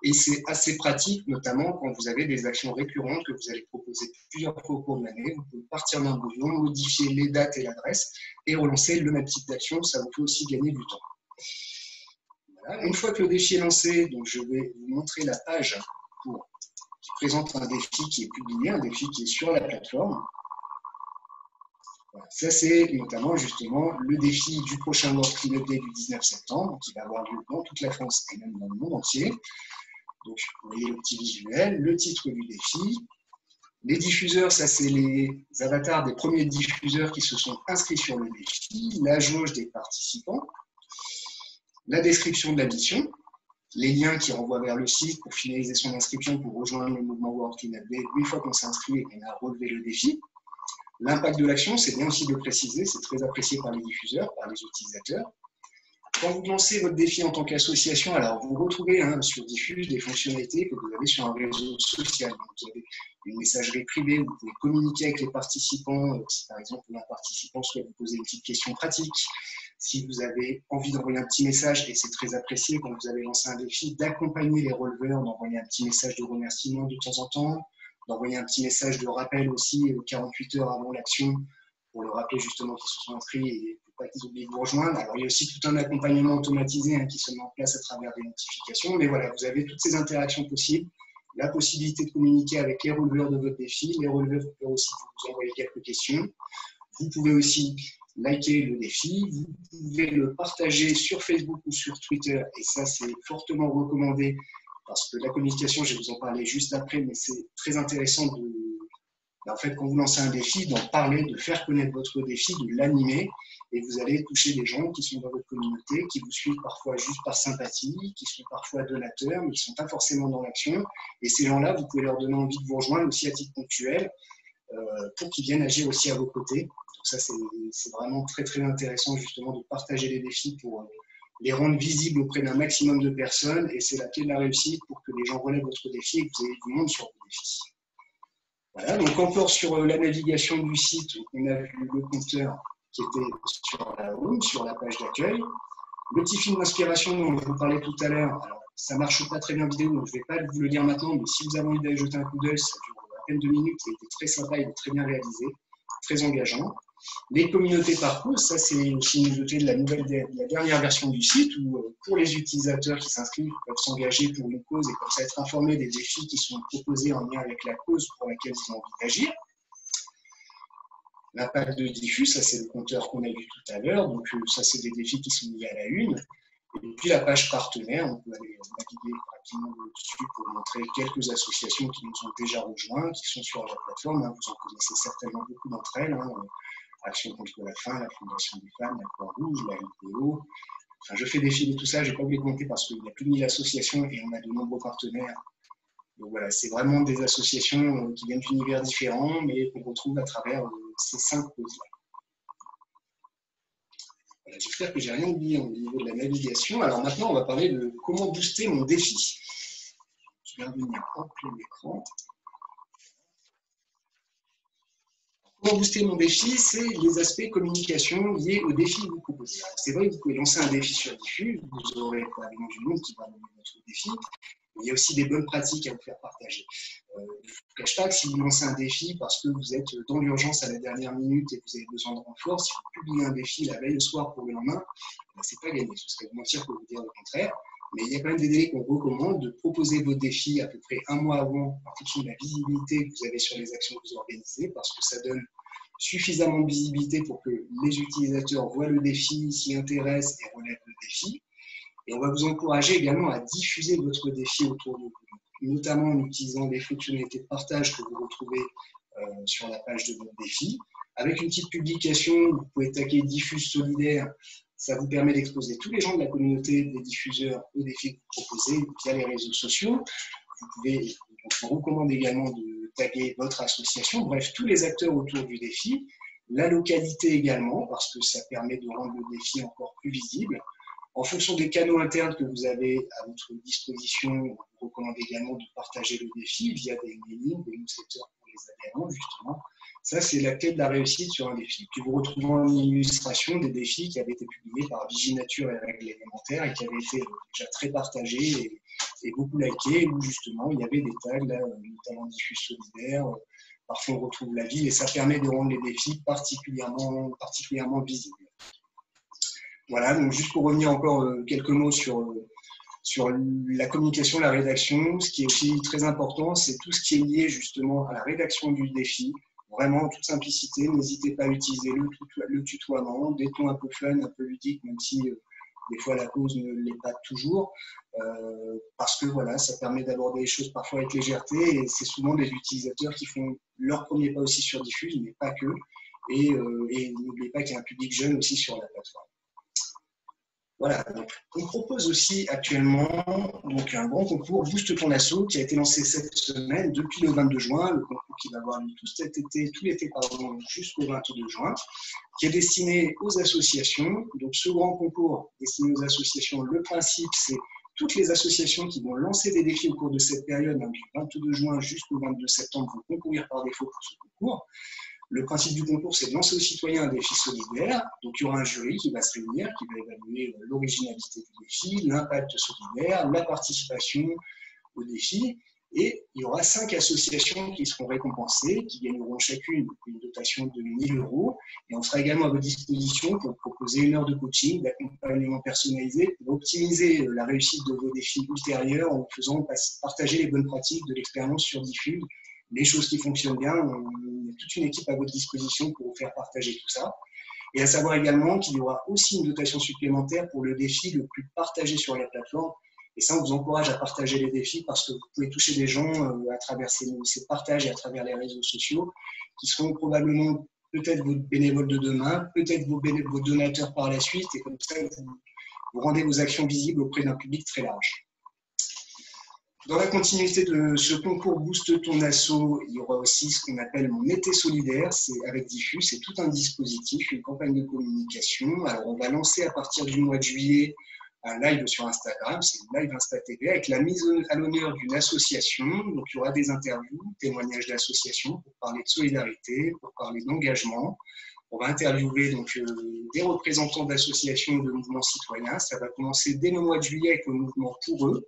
Et c'est assez pratique, notamment quand vous avez des actions récurrentes que vous allez proposer plusieurs fois au cours de l'année. Vous pouvez partir d'un brouillon, modifier les dates et l'adresse et relancer le même type d'action. Ça vous fait aussi gagner du temps. Voilà. Une fois que le défi est lancé, donc je vais vous montrer la page qui présente un défi qui est publié, un défi qui est sur la plateforme. Voilà. Ça, c'est notamment justement le défi du prochain World Cleanup Day du 19 septembre, qui va avoir lieu dans toute la France et même dans le monde entier. Donc, vous voyez le petit visuel, le titre du défi. Les diffuseurs, ça c'est les avatars des premiers diffuseurs qui se sont inscrits sur le défi, la jauge des participants, la description de la mission, les liens qui renvoient vers le site pour finaliser son inscription pour rejoindre le mouvement World Cleanup Day une fois qu'on s'est inscrit et qu'on a relevé le défi. L'impact de l'action, c'est bien aussi de le préciser, c'est très apprécié par les diffuseurs, par les utilisateurs. Quand vous lancez votre défi en tant qu'association, alors vous retrouvez sur Diffuse des fonctionnalités que vous avez sur un réseau social. Donc, vous avez une messagerie privée où vous pouvez communiquer avec les participants. Si par exemple un participant souhaite vous poser une petite question pratique, si vous avez envie d'envoyer un petit message, et c'est très apprécié quand vous avez lancé un défi, d'accompagner les releveurs, d'envoyer un petit message de remerciement de temps en temps, d'envoyer un petit message de rappel aussi 48 heures avant l'action pour leur rappeler justement qu'ils se sont inscrits et pas qu'ils oublient de vous rejoindre. Alors, il y a aussi tout un accompagnement automatisé qui se met en place à travers des notifications. Mais voilà, vous avez toutes ces interactions possibles, la possibilité de communiquer avec les releveurs de votre défi. Les releveurs peuvent aussi vous envoyer quelques questions. Vous pouvez aussi liker le défi. Vous pouvez le partager sur Facebook ou sur Twitter. Et ça, c'est fortement recommandé parce que la communication, je vais vous en parler juste après, mais c'est très intéressant en fait, quand vous lancez un défi, d'en parler, de faire connaître votre défi, de l'animer, et vous allez toucher des gens qui sont dans votre communauté, qui vous suivent parfois juste par sympathie, qui sont parfois donateurs, mais qui ne sont pas forcément dans l'action. Et ces gens-là, vous pouvez leur donner envie de vous rejoindre aussi à titre ponctuel, pour qu'ils viennent agir aussi à vos côtés. Donc ça, c'est vraiment très, très intéressant justement de partager les défis pour les rendre visibles auprès d'un maximum de personnes, et c'est la clé de la réussite pour que les gens relèvent votre défi et que vous ayez du monde sur vos défis. Voilà, donc encore sur la navigation du site, on a vu le compteur qui était sur la home, sur la page d'accueil. Le petit film d'inspiration dont je vous parlais tout à l'heure, alors ça ne marche pas très bien en vidéo, donc je ne vais pas vous le dire maintenant, mais si vous avez envie d'aller jeter un coup d'œil, ça dure à peine 2 minutes, il était très sympa, il est très bien réalisé, très engageant. Les communautés parcours, ça c'est aussi une nouveauté de la dernière version du site, où pour les utilisateurs qui s'inscrivent peuvent s'engager pour une cause et comme ça être informés des défis qui sont proposés en lien avec la cause pour laquelle ils ont envie d'agir. L'impact de diffus, ça c'est le compteur qu'on a vu tout à l'heure, donc ça c'est des défis qui sont liés à la une. Et puis la page partenaire, on peut aller naviguer rapidement dessus pour montrer quelques associations qui nous ont déjà rejoints, qui sont sur la plateforme. Vous en connaissez certainement beaucoup d'entre elles. Action contre la faim, la Fondation des femmes, la Croix-Rouge, la LPO. Enfin, je fais défiler tout ça, je n'ai pas oublié de compter parce qu'il y a plus de 1000 associations et on a de nombreux partenaires. Donc voilà, c'est vraiment des associations qui viennent d'univers différents, mais qu'on retrouve à travers ces 5 causes-là. Voilà, j'espère que je n'ai rien oublié au niveau de la navigation. Alors maintenant, on va parler de comment booster mon défi. Je vais revenir en plein écran. Comment booster mon défi, c'est les aspects communication liés au défi que vous proposez. C'est vrai que vous pouvez lancer un défi sur Diffus, vous aurez probablement du monde qui va donner votre défi, mais il y a aussi des bonnes pratiques à vous faire partager. Je ne vous cache pas que si vous lancez un défi parce que vous êtes dans l'urgence à la dernière minute et que vous avez besoin de renfort, si vous publiez un défi la veille au soir pour le lendemain, ce n'est pas gagné. Ce serait mentir que vous dire le contraire. Mais il y a quand même des délais qu'on recommande de proposer vos défis à peu près un mois avant, en fonction de la visibilité que vous avez sur les actions que vous organisez, parce que ça donne suffisamment de visibilité pour que les utilisateurs voient le défi, s'y intéressent et relèvent le défi. Et on va vous encourager également à diffuser votre défi autour de vous, notamment en utilisant des fonctionnalités de partage que vous retrouvez sur la page de votre défi. Avec une petite publication, vous pouvez taguer Diffuse Solidaire. Ça vous permet d'exposer tous les gens de la communauté des diffuseurs aux défis que vous proposez via les réseaux sociaux. Vous pouvez, on vous recommande également de taguer votre association, bref, tous les acteurs autour du défi. La localité également, parce que ça permet de rendre le défi encore plus visible. En fonction des canaux internes que vous avez à votre disposition, on vous recommande également de partager le défi via des mailings, des newsletters pour les adhérents, justement. Ça, c'est la clé de la réussite sur un défi. Puis vous retrouvez en illustration des défis qui avaient été publiés par Viginature et Règles élémentaires et qui avaient été déjà très partagés et beaucoup likés, où justement il y avait des tags, là, notamment Diffuse Solidaire. Parfois on retrouve la ville et ça permet de rendre les défis particulièrement visibles. Voilà, donc juste pour revenir encore quelques mots sur la communication, la rédaction, ce qui est aussi très important, c'est tout ce qui est lié justement à la rédaction du défi. Vraiment, en toute simplicité, n'hésitez pas à utiliser le tutoiement, des tons un peu fun, un peu ludiques, même si des fois la cause ne l'est pas toujours, parce que voilà, ça permet d'aborder les choses parfois avec légèreté, et c'est souvent des utilisateurs qui font leur premier pas aussi sur Diffuse, mais pas que, et n'oubliez pas qu'il y a un public jeune aussi sur la plateforme. Voilà, donc, on propose aussi actuellement donc, un grand concours Booste ton asso qui a été lancé cette semaine depuis le 22 juin, le concours qui va avoir lieu tout l'été jusqu'au 22 juin, qui est destiné aux associations. Donc ce grand concours destiné aux associations, le principe c'est toutes les associations qui vont lancer des défis au cours de cette période, hein, du 22 juin jusqu'au 22 septembre, vont concourir par défaut pour ce concours. Le principe du concours, c'est de lancer aux citoyens un défi solidaire. Donc, il y aura un jury qui va se réunir, qui va évaluer l'originalité du défi, l'impact solidaire, la participation au défi. Et il y aura 5 associations qui seront récompensées, qui gagneront chacune une dotation de 1 000 €. Et on sera également à votre disposition pour proposer 1 heure de coaching, d'accompagnement personnalisé, pour optimiser la réussite de vos défis ultérieurs en vous faisant partager les bonnes pratiques de l'expérience sur Diffuse. Les choses qui fonctionnent bien, on a toute une équipe à votre disposition pour vous faire partager tout ça. Et à savoir également qu'il y aura aussi une dotation supplémentaire pour le défi le plus partagé sur la plateforme. Et ça, on vous encourage à partager les défis parce que vous pouvez toucher des gens à travers ces partages et à travers les réseaux sociaux qui seront probablement peut-être vos bénévoles de demain, peut-être vos donateurs par la suite. Et comme ça, vous rendez vos actions visibles auprès d'un public très large. Dans la continuité de ce concours Booste ton asso, il y aura aussi ce qu'on appelle mon été solidaire, c'est avec Diffus, c'est tout un dispositif, une campagne de communication. Alors on va lancer à partir du mois de juillet un live sur Instagram, c'est une live Insta TV avec la mise à l'honneur d'une association. Donc, il y aura des interviews, témoignages d'associations pour parler de solidarité, pour parler d'engagement. On va interviewer donc, des représentants d'associations et de mouvements citoyens. Ça va commencer dès le mois de juillet avec le mouvement Pour eux.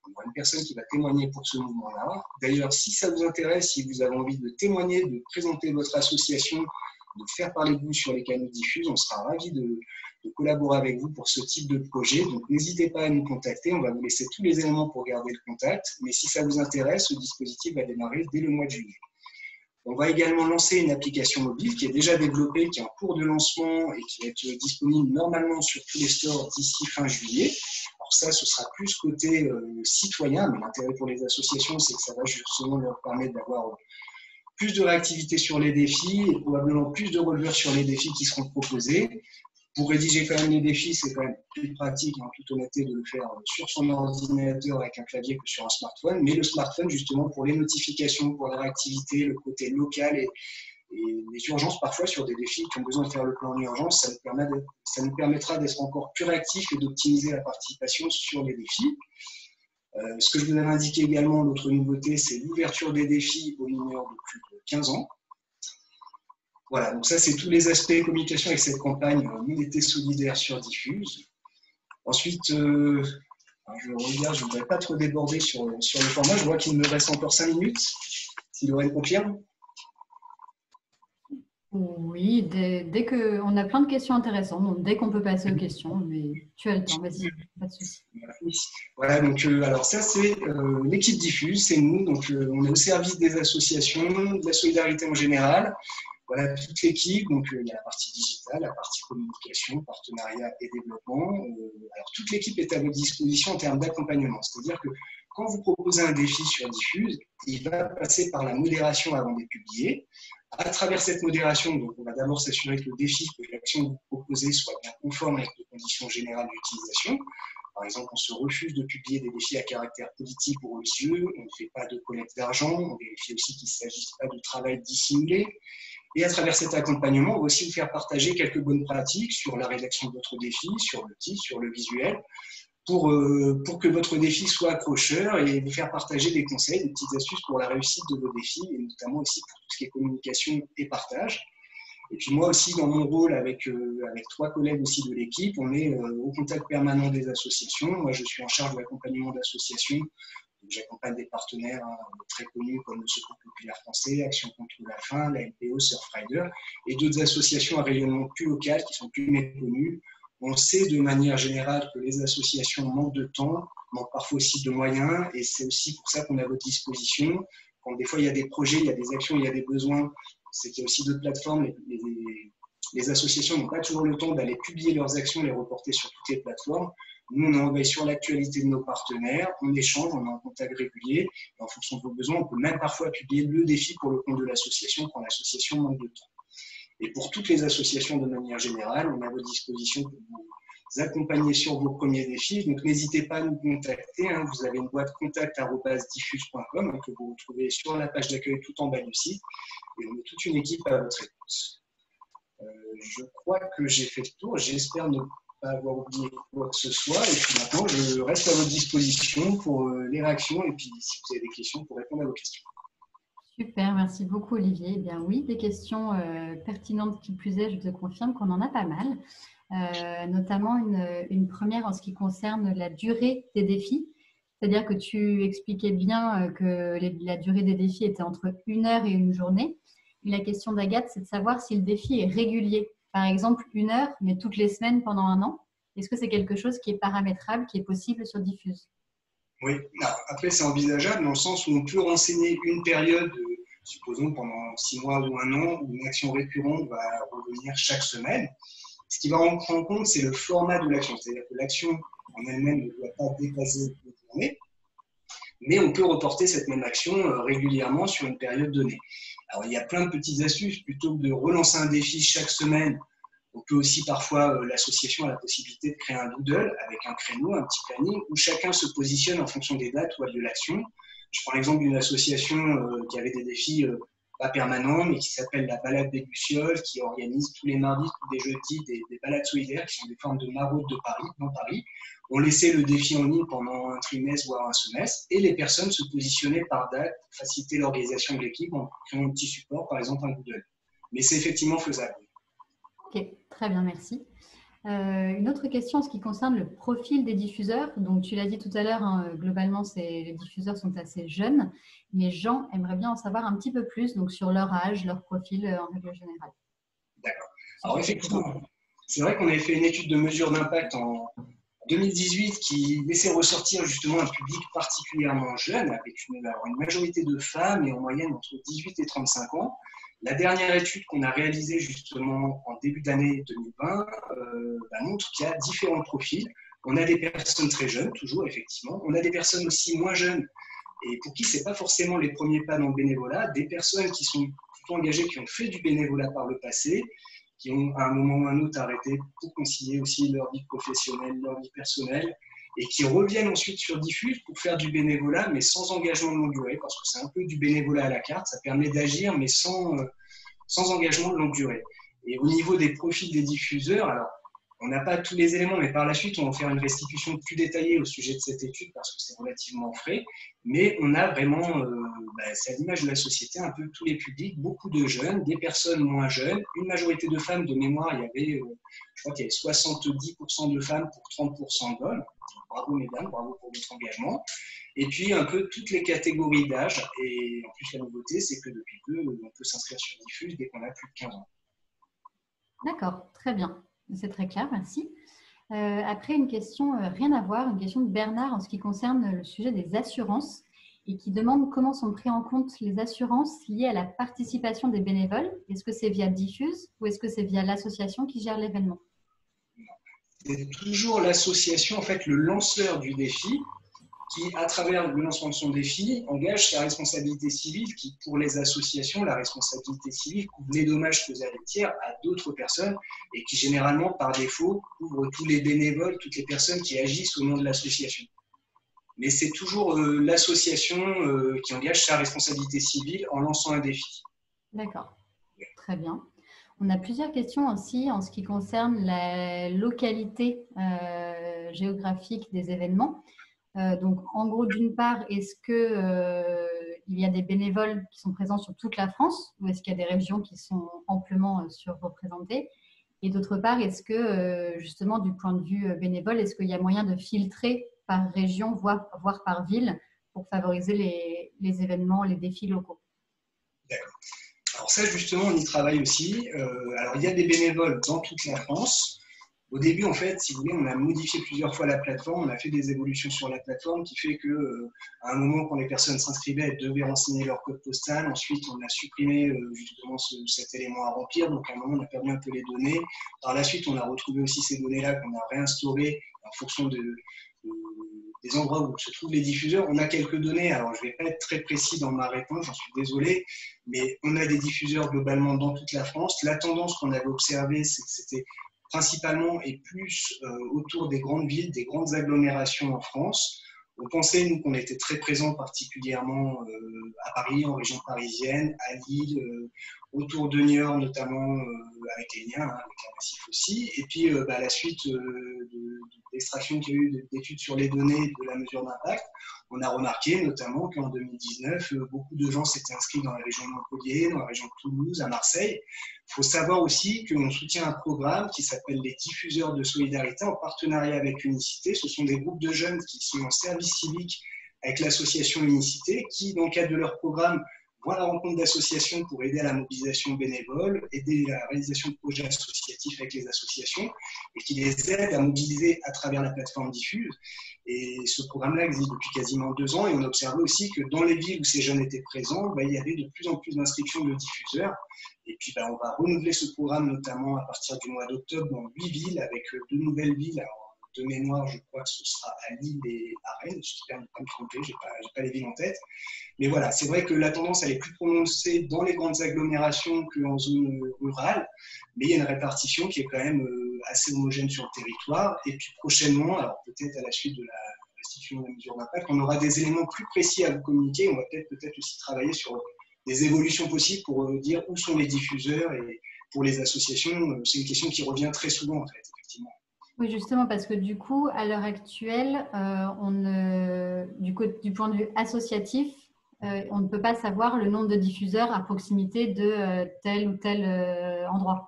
On aura une personne qui va témoigner pour ce mouvement-là. D'ailleurs, si ça vous intéresse, si vous avez envie de témoigner, de présenter votre association, de faire parler de vous sur les canaux diffuses, on sera ravis de collaborer avec vous pour ce type de projet. Donc, n'hésitez pas à nous contacter. On va vous laisser tous les éléments pour garder le contact. Mais si ça vous intéresse, ce dispositif va démarrer dès le mois de juillet. On va également lancer une application mobile qui est déjà développée, qui est en cours de lancement et qui va être disponible normalement sur tous les stores d'ici fin juillet. Alors ça, ce sera plus côté citoyen, mais l'intérêt pour les associations, c'est que ça va justement leur permettre d'avoir plus de réactivité sur les défis et probablement plus de releveurs sur les défis qui seront proposés. Pour rédiger quand même les défis, c'est quand même plus pratique, en toute honnêteté, de le faire sur son ordinateur avec un clavier que sur un smartphone. Mais le smartphone, justement, pour les notifications, pour la réactivité, le côté local et les urgences parfois sur des défis qui ont besoin de faire le plan en urgence, ça nous permettra d'être encore plus réactifs et d'optimiser la participation sur les défis. Ce que je vous avais indiqué également, l'autre nouveauté, c'est l'ouverture des défis aux mineurs de plus de 15 ans. Voilà, donc ça, c'est tous les aspects communication avec cette campagne Nous l'été solidaire sur Diffuse. Ensuite, je regarde, je ne voudrais pas trop déborder sur le format. Je vois qu'il me reste encore 5 minutes. Si Lorraine confirme.
Oui, dès qu'on a plein de questions intéressantes, donc dès qu'on peut passer aux questions, mais tu as le temps, vas-y, pas de souci.
Voilà, donc alors ça c'est l'équipe Diffuse, c'est nous, donc on est au service des associations, de la solidarité en général. Voilà toute l'équipe, donc il y a la partie digitale, la partie communication, partenariat et développement. Alors toute l'équipe est à votre disposition en termes d'accompagnement, c'est-à-dire que quand vous proposez un défi sur Diffuse, il va passer par la modération avant d'être publié. À travers cette modération, donc on va d'abord s'assurer que le défi, que l'action que vous proposez soit bien conforme avec les conditions générales d'utilisation. Par exemple, on se refuse de publier des défis à caractère politique ou religieux, on ne fait pas de collecte d'argent, on vérifie aussi qu'il ne s'agisse pas de travail dissimulé. Et à travers cet accompagnement, on va aussi vous faire partager quelques bonnes pratiques sur la rédaction de votre défi, sur le titre, sur le visuel, pour que votre défi soit accrocheur et vous faire partager des conseils, des petites astuces pour la réussite de vos défis, et notamment aussi pour tout ce qui est communication et partage. Et puis moi aussi, dans mon rôle avec 3 collègues aussi de l'équipe, on est au contact permanent des associations. Moi, je suis en charge de l'accompagnement d'associations. J'accompagne des partenaires très connus comme le Secours populaire français, Action contre la faim, la NPO, Surfrider, et d'autres associations à rayonnement plus local qui sont plus méconnues. On sait de manière générale que les associations manquent de temps, manquent parfois aussi de moyens, et c'est aussi pour ça qu'on est à votre disposition. Quand des fois il y a des projets, il y a des actions, il y a des besoins, c'est qu'il y a aussi d'autres plateformes. Les associations n'ont pas toujours le temps d'aller publier leurs actions, les reporter sur toutes les plateformes. Nous, on est en veille sur l'actualité de nos partenaires, on échange, on est en contact régulier, et en fonction de vos besoins, on peut même parfois publier le défi pour le compte de l'association quand l'association manque de temps. Et pour toutes les associations de manière générale, on est à votre disposition pour vous accompagner sur vos premiers défis. Donc n'hésitez pas à nous contacter. Vous avez une boîte contact@diffuse.com que vous retrouvez sur la page d'accueil tout en bas du site. Et on est toute une équipe à votre écoute. Je crois que j'ai fait le tour. J'espère ne pas avoir oublié quoi que ce soit. Et puis maintenant, je reste à votre disposition pour les réactions et puis si vous avez des questions, pour répondre à vos questions.
Super, merci beaucoup Olivier. Eh bien oui, des questions pertinentes qui plus est, je te confirme qu'on en a pas mal, notamment une première en ce qui concerne la durée des défis. C'est-à-dire que tu expliquais bien que la durée des défis était entre 1 heure et 1 journée. Et la question d'Agathe, c'est de savoir si le défi est régulier. Par exemple, 1 heure, mais toutes les semaines pendant 1 an. Est-ce que c'est quelque chose qui est paramétrable, qui est possible sur Diffuse ?
Oui, après c'est envisageable dans le sens où on peut renseigner une période, supposons pendant 6 mois ou 1 an, où une action récurrente va revenir chaque semaine. Ce qui va rentrer en compte, c'est le format de l'action, c'est-à-dire que l'action en elle-même ne doit pas dépasser une journée, mais on peut reporter cette même action régulièrement sur une période donnée. Alors il y a plein de petites astuces, plutôt que de relancer un défi chaque semaine. On peut aussi parfois, l'association a la possibilité de créer un doodle avec un créneau, un petit planning, où chacun se positionne en fonction des dates ou de l'action. Je prends l'exemple d'une association qui avait des défis pas permanent, mais qui s'appelle la Balade des Lucioles, qui organise tous les mardis, tous les jeudis, des balades solidaires qui sont des formes de maraudes de Paris, dans Paris. On laissait le défi en ligne pendant un trimestre, voire un semestre, et les personnes se positionnaient par date pour faciliter l'organisation de l'équipe en créant un petit support, par exemple un Google. Mais c'est effectivement faisable.
Ok, très bien, merci. Une autre question en ce qui concerne le profil des diffuseurs. Donc, tu l'as dit tout à l'heure, hein, globalement, les diffuseurs sont assez jeunes, mais Jean aimerait bien en savoir un petit peu plus donc, sur leur âge, leur profil en règle générale.
D'accord. Alors, effectivement, c'est vrai qu'on avait fait une étude de mesure d'impact en 2018 qui laissait ressortir justement un public particulièrement jeune, avec une majorité de femmes et en moyenne entre 18 et 35 ans. La dernière étude qu'on a réalisée justement en début d'année 2020 montre qu'il y a différents profils. On a des personnes très jeunes, toujours effectivement. On a des personnes aussi moins jeunes et pour qui ce n'est pas forcément les premiers pas dans le bénévolat. Des personnes qui sont plutôt engagées, qui ont fait du bénévolat par le passé, qui ont à un moment ou un autre arrêté pour concilier aussi leur vie professionnelle, leur vie personnelle, et qui reviennent ensuite sur Diffuse pour faire du bénévolat, mais sans engagement de longue durée, parce que c'est un peu du bénévolat à la carte, ça permet d'agir, mais sans engagement de longue durée. Et au niveau des profils des diffuseurs, alors, on n'a pas tous les éléments, mais par la suite, on va faire une restitution plus détaillée au sujet de cette étude, parce que c'est relativement frais, mais on a vraiment, c'est à l'image de la société, un peu tous les publics, beaucoup de jeunes, des personnes moins jeunes, une majorité de femmes de mémoire, il y avait, je crois qu'il y avait 70% de femmes pour 30% d'hommes. Bravo mesdames, bravo pour votre engagement. Et puis un peu toutes les catégories d'âge. Et en plus, la nouveauté, c'est que depuis peu, on peut s'inscrire sur Diffuse dès qu'on a plus de 15 ans.
D'accord, très bien. C'est très clair, merci. Après, une question rien à voir, une question de Bernard en ce qui concerne le sujet des assurances et qui demande comment sont pris en compte les assurances liées à la participation des bénévoles. Est-ce que c'est via Diffuse ou est-ce que c'est via l'association qui gère l'événement?
C'est toujours l'association, en fait, le lanceur du défi, qui, à travers le lancement de son défi, engage sa responsabilité civile, qui, pour les associations, la responsabilité civile couvre les dommages causés à des tiers, à d'autres personnes, et qui, généralement, par défaut, couvre tous les bénévoles, toutes les personnes qui agissent au nom de l'association. Mais c'est toujours l'association qui engage sa responsabilité civile en lançant un défi.
D'accord, très bien. On a plusieurs questions aussi en ce qui concerne la localité géographique des événements. Donc, en gros, d'une part, est-ce qu'il y a des bénévoles qui sont présents sur toute la France ou est-ce qu'il y a des régions qui sont amplement surreprésentées? Et d'autre part, est-ce que, justement, du point de vue bénévole, est-ce qu'il y a moyen de filtrer par région, voire par ville, pour favoriser les événements, les défis locaux?
D'accord. Alors ça, justement, on y travaille aussi. Alors, il y a des bénévoles dans toute la France. Au début, en fait, si vous voulez, on a modifié plusieurs fois la plateforme, on a fait des évolutions sur la plateforme qui fait que, à un moment, quand les personnes s'inscrivaient, elles devaient renseigner leur code postal. Ensuite, on a supprimé justement cet élément à remplir. Donc, à un moment, on a perdu un peu les données. Par la suite, on a retrouvé aussi ces données-là qu'on a réinstaurées en fonction des endroits où se trouvent les diffuseurs. On a quelques données, alors je ne vais pas être très précis dans ma réponse, j'en suis désolé, mais on a des diffuseurs globalement dans toute la France. La tendance qu'on avait observée, c'est que c'était principalement et plus autour des grandes villes, des grandes agglomérations en France. On pensait, nous, qu'on était très présents particulièrement à Paris, en région parisienne, à Lille, autour de Niort, notamment avec les liens, avec un massif aussi. Et puis, à la suite de l'extraction qu'il y a eu d'études sur les données de la mesure d'impact, on a remarqué notamment qu'en 2019, beaucoup de gens s'étaient inscrits dans la région de Montpellier, dans la région de Toulouse, à Marseille. Il faut savoir aussi qu'on soutient un programme qui s'appelle les diffuseurs de solidarité en partenariat avec Unicité. Ce sont des groupes de jeunes qui sont en service civique avec l'association Unicité, qui, dans le cadre de leur programme, vont à la rencontre d'associations pour aider à la mobilisation bénévole, aider à la réalisation de projets associatifs avec les associations et qui les aident à mobiliser à travers la plateforme Diffuse. Et ce programme-là existe depuis quasiment 2 ans et on a observé aussi que dans les villes où ces jeunes étaient présents, il y avait de plus en plus d'inscriptions de diffuseurs. Et puis, on va renouveler ce programme notamment à partir du mois d'octobre dans 8 villes avec 2 nouvelles villes. Alors, de mémoire, je crois que ce sera à Lille et à Rennes. J'espère ne pas me tromper, je n'ai pas les villes en tête. Mais voilà, c'est vrai que la tendance, elle est plus prononcée dans les grandes agglomérations qu'en zone rurale. Mais il y a une répartition qui est quand même assez homogène sur le territoire. Et puis prochainement, alors peut-être à la suite de la restitution de la mesure d'impact, on aura des éléments plus précis à vous communiquer. On va peut-être aussi travailler sur des évolutions possibles pour dire où sont les diffuseurs. Et pour les associations, c'est une question qui revient très souvent, en fait, effectivement.
Oui, justement, parce que du coup, à l'heure actuelle, du point de vue associatif, on ne peut pas savoir le nombre de diffuseurs à proximité de tel ou tel endroit.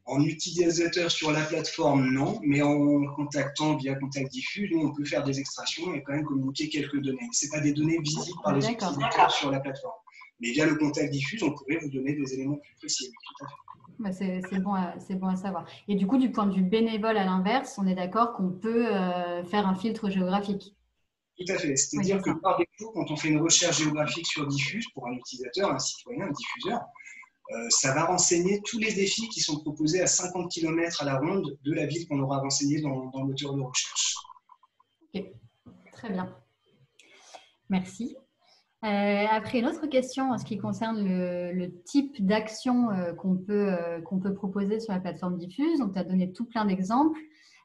En utilisateur sur la plateforme, non, mais en contactant via Contact Diffuse, nous, on peut faire des extractions et quand même communiquer quelques données. Ce n'est pas des données visibles par les utilisateurs sur la plateforme. Mais via le Contact Diffuse, on pourrait vous donner des éléments plus précis. Tout à fait.
Bah, c'est bon à savoir. Et du coup, du point de vue bénévole, à l'inverse, on est d'accord qu'on peut faire un filtre géographique.
Tout à fait. C'est-à-dire que par défaut, quand on fait une recherche géographique sur Diffuse, pour un utilisateur, un citoyen, un diffuseur, ça va renseigner tous les défis qui sont proposés à 50 km à la ronde de la ville qu'on aura renseigné dans le moteur de recherche.
Ok, très bien. Merci. Après, une autre question en ce qui concerne le type d'action qu'on peut proposer sur la plateforme Diffuse. Donc, tu as donné tout plein d'exemples.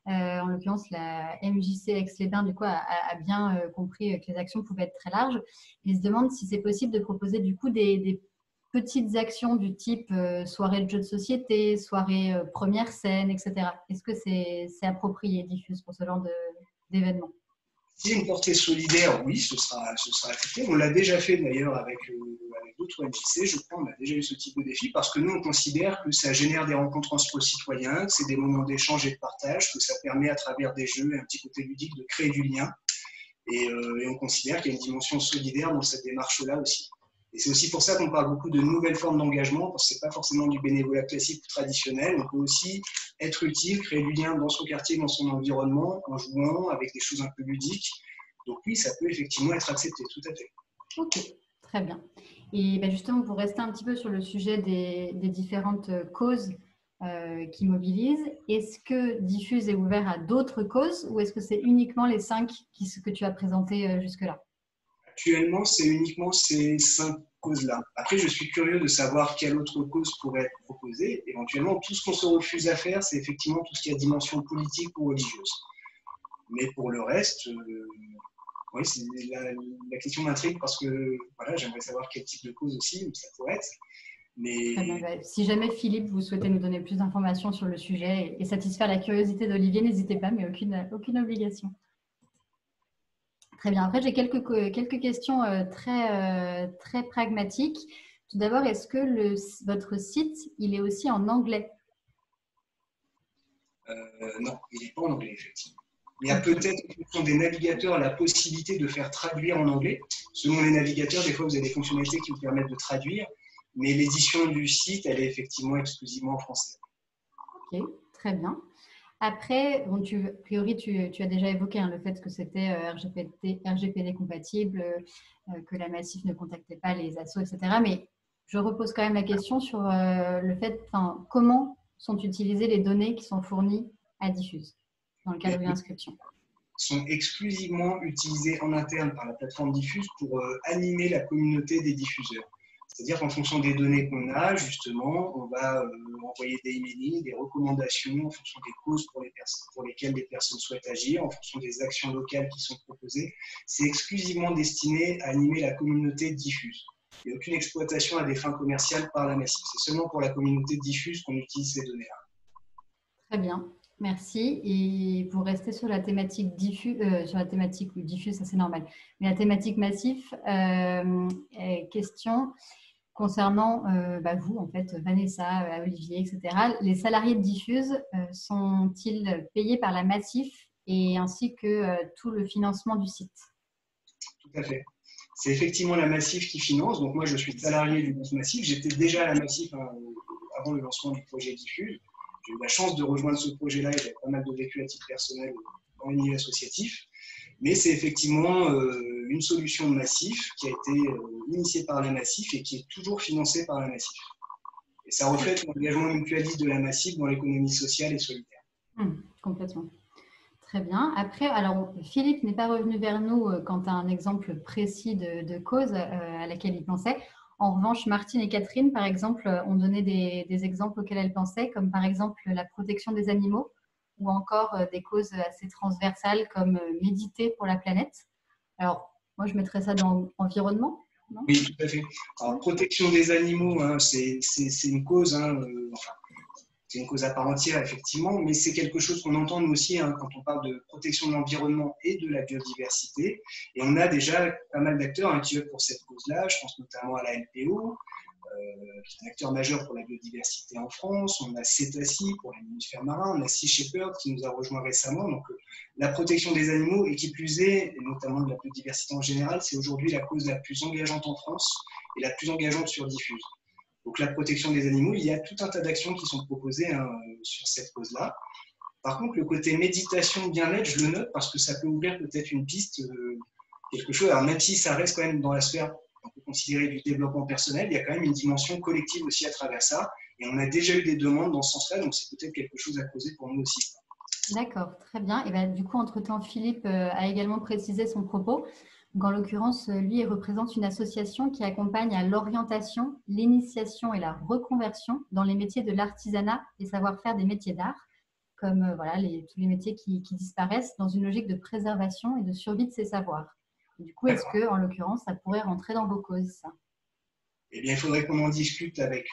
En l'occurrence, la MJC Aix-les-Bains du coup, a bien compris que les actions pouvaient être très larges. Ils se demandent si c'est possible de proposer du coup des petites actions du type soirée de jeux de société, soirée première scène, etc. Est-ce que c'est approprié, Diffuse, pour ce genre d'événement?
Si une portée solidaire, oui, ce sera accepté. On l'a déjà fait d'ailleurs avec d'autres MJC, je crois, on a déjà eu ce type de défi parce que nous, on considère que ça génère des rencontres entre citoyens, que c'est des moments d'échange et de partage, que ça permet à travers des jeux et un petit côté ludique de créer du lien. Et on considère qu'il y a une dimension solidaire dans cette démarche-là aussi. Et c'est aussi pour ça qu'on parle beaucoup de nouvelles formes d'engagement, parce que ce n'est pas forcément du bénévolat classique ou traditionnel. On peut aussi être utile, créer du lien dans son quartier, dans son environnement, en jouant avec des choses un peu ludiques. Donc oui, ça peut effectivement être accepté, tout à fait.
Ok, très bien. Et ben justement, pour rester un petit peu sur le sujet des différentes causes qui mobilisent, est-ce que Diffuse est ouvert à d'autres causes ou est-ce que c'est uniquement les 5 que tu as présentés jusque-là?
Actuellement, c'est uniquement ces 5 causes-là. Après, je suis curieux de savoir quelle autre cause pourrait être proposée. Éventuellement, tout ce qu'on se refuse à faire, c'est effectivement tout ce qui a dimension politique ou religieuse. Mais pour le reste, oui, la question m'intrigue parce que voilà, j'aimerais savoir quel type de cause aussi ça pourrait être. Mais...
Très bien. Bah, si jamais Philippe, vous souhaitez nous donner plus d'informations sur le sujet et satisfaire la curiosité d'Olivier, n'hésitez pas, mais aucune obligation. Très bien. Après, j'ai quelques questions très pragmatiques. Tout d'abord, est-ce que votre site, il est aussi en anglais?
Non, il n'est pas en anglais, effectivement. Il y a peut-être, en fonction des navigateurs, la possibilité de faire traduire en anglais. Selon les navigateurs, des fois, vous avez des fonctionnalités qui vous permettent de traduire, mais l'édition du site, elle est effectivement exclusivement en français.
Ok, très bien. Après, bon, a priori, tu as déjà évoqué le fait que c'était RGPD compatible, que la Massif ne contactait pas les assos, etc. Mais je repose quand même la question sur le fait, comment sont utilisées les données qui sont fournies à Diffuse dans le cadre de l'inscription?
Sont exclusivement utilisés en interne par la plateforme Diffuse pour animer la communauté des diffuseurs. C'est-à-dire qu'en fonction des données qu'on a, justement, on va envoyer des emailing, des recommandations en fonction des causes pour lesquelles les personnes souhaitent agir, en fonction des actions locales qui sont proposées. C'est exclusivement destiné à animer la communauté Diffuse. Il n'y a aucune exploitation à des fins commerciales par la Massif. C'est seulement pour la communauté Diffuse qu'on utilise ces données-là.
Très bien. Merci. Et pour rester sur la thématique diffuse, ça c'est normal, mais la thématique Massif, question concernant vous, en fait, Vanessa, Olivier, etc. Les salariés de Diffuse sont-ils payés par la Massif et ainsi que tout le financement du site?
Tout à fait. C'est effectivement la Massif qui finance. Donc moi, je suis salarié du groupe Massif. J'étais déjà à la Massif avant le lancement du projet Diffuse. J'ai eu la chance de rejoindre ce projet-là et j'avais pas mal de vécu à titre personnel dans le milieu associatif. Mais c'est effectivement une solution de Massif qui a été initiée par la Massif et qui est toujours financée par la Massif. Et ça reflète l'engagement mutualiste de la Massif dans l'économie sociale et solidaire.
Complètement. Très bien. Après, alors Philippe n'est pas revenu vers nous quant à un exemple précis de cause à laquelle il pensait. En revanche, Martine et Catherine, par exemple, ont donné des exemples auxquels elles pensaient, comme par exemple la protection des animaux ou encore des causes assez transversales comme méditer pour la planète. Alors, moi, je mettrais ça dans l'environnement. non?
Oui, tout à fait. Alors, protection des animaux, hein, c'est une cause, hein, enfin, c'est une cause à part entière, effectivement, mais c'est quelque chose qu'on entend nous aussi hein, quand on parle de protection de l'environnement et de la biodiversité. Et on a déjà pas mal d'acteurs hein, qui œuvrent pour cette cause-là. Je pense notamment à la LPO, qui est un acteur majeur pour la biodiversité en France. On a Cétacie pour les mammifères marins. On a Sea Shepherd qui nous a rejoint récemment. Donc, la protection des animaux, et qui plus est, et notamment de la biodiversité en général, c'est aujourd'hui la cause la plus engageante en France et la plus engageante sur Diffuse. Donc la protection des animaux, il y a tout un tas d'actions qui sont proposées hein, sur cette cause-là. Par contre, le côté méditation, bien-être, je le note parce que ça peut ouvrir peut-être une piste, quelque chose. Alors même si ça reste quand même dans la sphère, on peut considérer du développement personnel, il y a quand même une dimension collective aussi à travers ça. Et on a déjà eu des demandes dans ce sens-là, donc c'est peut-être quelque chose à poser pour nous aussi.
D'accord, très bien. Et ben, du coup, entre-temps, Philippe a également précisé son propos. Donc, en l'occurrence, lui, il représente une association qui accompagne à l'orientation, l'initiation et la reconversion dans les métiers de l'artisanat et savoir-faire des métiers d'art, comme voilà, tous les métiers qui disparaissent dans une logique de préservation et de survie de ces savoirs. Et du coup, est-ce que, en l'occurrence, ça pourrait rentrer dans vos causes, ça?
Eh bien, il faudrait qu'on en discute avec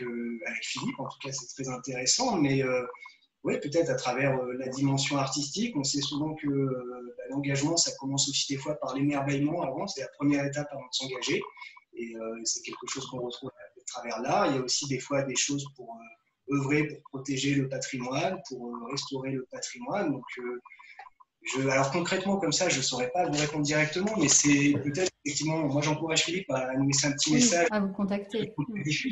Philippe. En tout cas, c'est très intéressant, mais oui, peut-être à travers la dimension artistique. On sait souvent que l'engagement, ça commence aussi des fois par l'émerveillement avant. C'est la première étape avant de s'engager. Et c'est quelque chose qu'on retrouve à travers l'art. Il y a aussi des fois des choses pour œuvrer pour protéger le patrimoine, pour restaurer le patrimoine. Donc, alors concrètement, comme ça, je ne saurais pas vous répondre directement, mais c'est peut-être effectivement, moi j'encourage Philippe à nous laisser un petit message,
à vous contacter.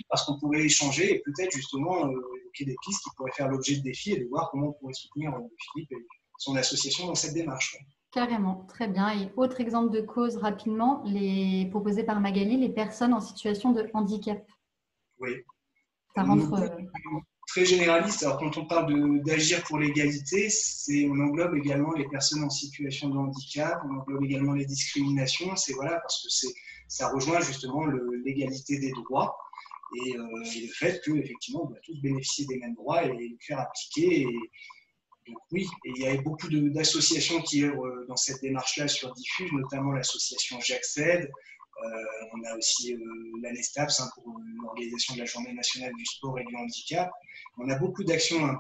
Parce qu'on pourrait échanger et peut-être justement évoquer des pistes qui pourraient faire l'objet de défis et de voir comment on pourrait soutenir Philippe et son association dans cette démarche.
Carrément, très bien. Et autre exemple de cause rapidement, proposé par Magali, les personnes en situation de handicap.
Oui.
Ça rentre.
Très généraliste. Alors, quand on parle d'agir pour l'égalité, on englobe également les personnes en situation de handicap, on englobe également les discriminations. C'est voilà, parce que ça rejoint justement l'égalité des droits et le fait qu'effectivement, on doit tous bénéficier des mêmes droits et les faire appliquer. Donc, oui, et il y a beaucoup d'associations qui œuvrent dans cette démarche-là sur Diffuse, notamment l'association J'accède. On a aussi l'ANESTAPS hein, pour l'organisation de la Journée nationale du sport et du handicap. On a beaucoup d'actions hein,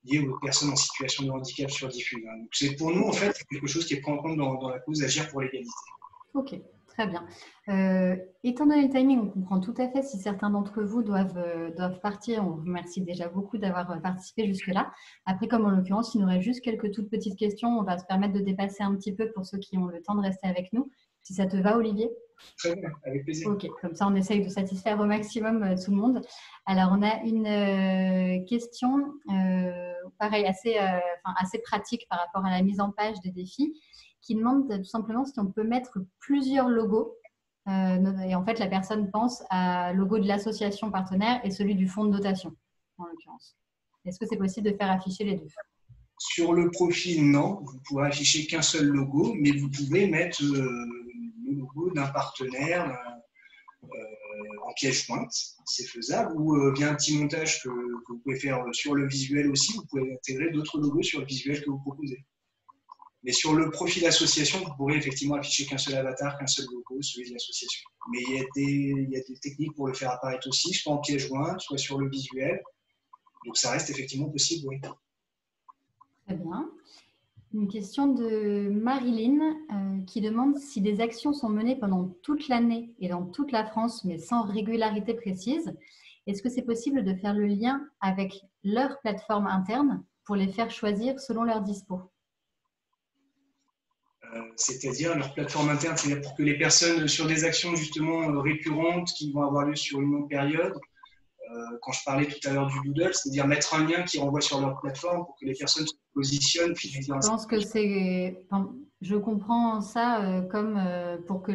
liées aux personnes en situation de handicap sur Diffuse. Hein. Donc c'est pour nous, en fait, quelque chose qui est pris en compte dans la cause Agir pour l'égalité.
Ok, très bien. Étant donné le timing, on comprend tout à fait si certains d'entre vous doivent partir. On vous remercie déjà beaucoup d'avoir participé jusque-là. Après, comme en l'occurrence, il nous reste juste quelques toutes petites questions. On va se permettre de dépasser un petit peu pour ceux qui ont le temps de rester avec nous. Si ça te va, Olivier?
Très bien, avec plaisir.
Ok, comme ça on essaye de satisfaire au maximum tout le monde. Alors on a une question, pareil, assez pratique par rapport à la mise en page des défis, qui demande tout simplement si on peut mettre plusieurs logos. Et en fait, la personne pense à logo de l'association partenaire et celui du fonds de dotation, en l'occurrence. Est-ce que c'est possible de faire afficher les deux?
Sur le profil, non. Vous pourrez afficher qu'un seul logo, mais vous pouvez mettre le logo d'un partenaire en pièce jointe, c'est faisable, ou via un petit montage que vous pouvez faire sur le visuel aussi, vous pouvez intégrer d'autres logos sur le visuel que vous proposez. Mais sur le profil association, vous pourrez effectivement afficher qu'un seul avatar, qu'un seul logo, celui de l'association. Mais il y a des techniques pour le faire apparaître aussi, soit en pièce jointe, soit sur le visuel. Donc ça reste effectivement possible, oui.
Très bien. Une question de Marilyn qui demande si des actions sont menées pendant toute l'année et dans toute la France, mais sans régularité précise. Est-ce que c'est possible de faire le lien avec leur plateforme interne pour les faire choisir selon leur dispo?
C'est-à-dire leur plateforme interne, c'est-à-dire pour que les personnes sur des actions justement récurrentes qui vont avoir lieu sur une longue période, quand je parlais tout à l'heure du doodle, c'est-à-dire mettre un lien qui renvoie sur leur plateforme pour que les personnes se positionnent.
Je pense que je comprends ça comme pour que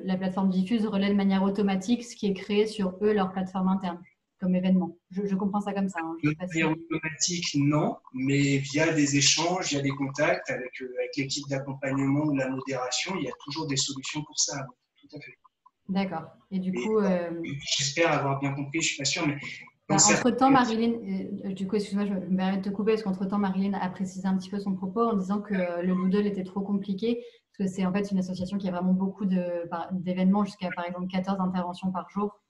la plateforme diffuse relaie de manière automatique ce qui est créé sur eux, leur plateforme interne, comme événement. Je comprends ça comme ça. Hein.
De manière automatique, non, mais via des échanges, via des contacts avec l'équipe d'accompagnement ou la modération, il y a toujours des solutions pour ça. Tout à fait.
D'accord. Et du coup,
j'espère avoir bien compris, je ne suis pas sûr, mais
entre-temps, Marilyn, du coup, excuse-moi, je me permets de te couper parce qu'entre-temps, Marilyn a précisé un petit peu son propos en disant que le Doodle était trop compliqué. Parce que c'est en fait une association qui a vraiment beaucoup d'événements, jusqu'à par exemple 14 interventions par jour.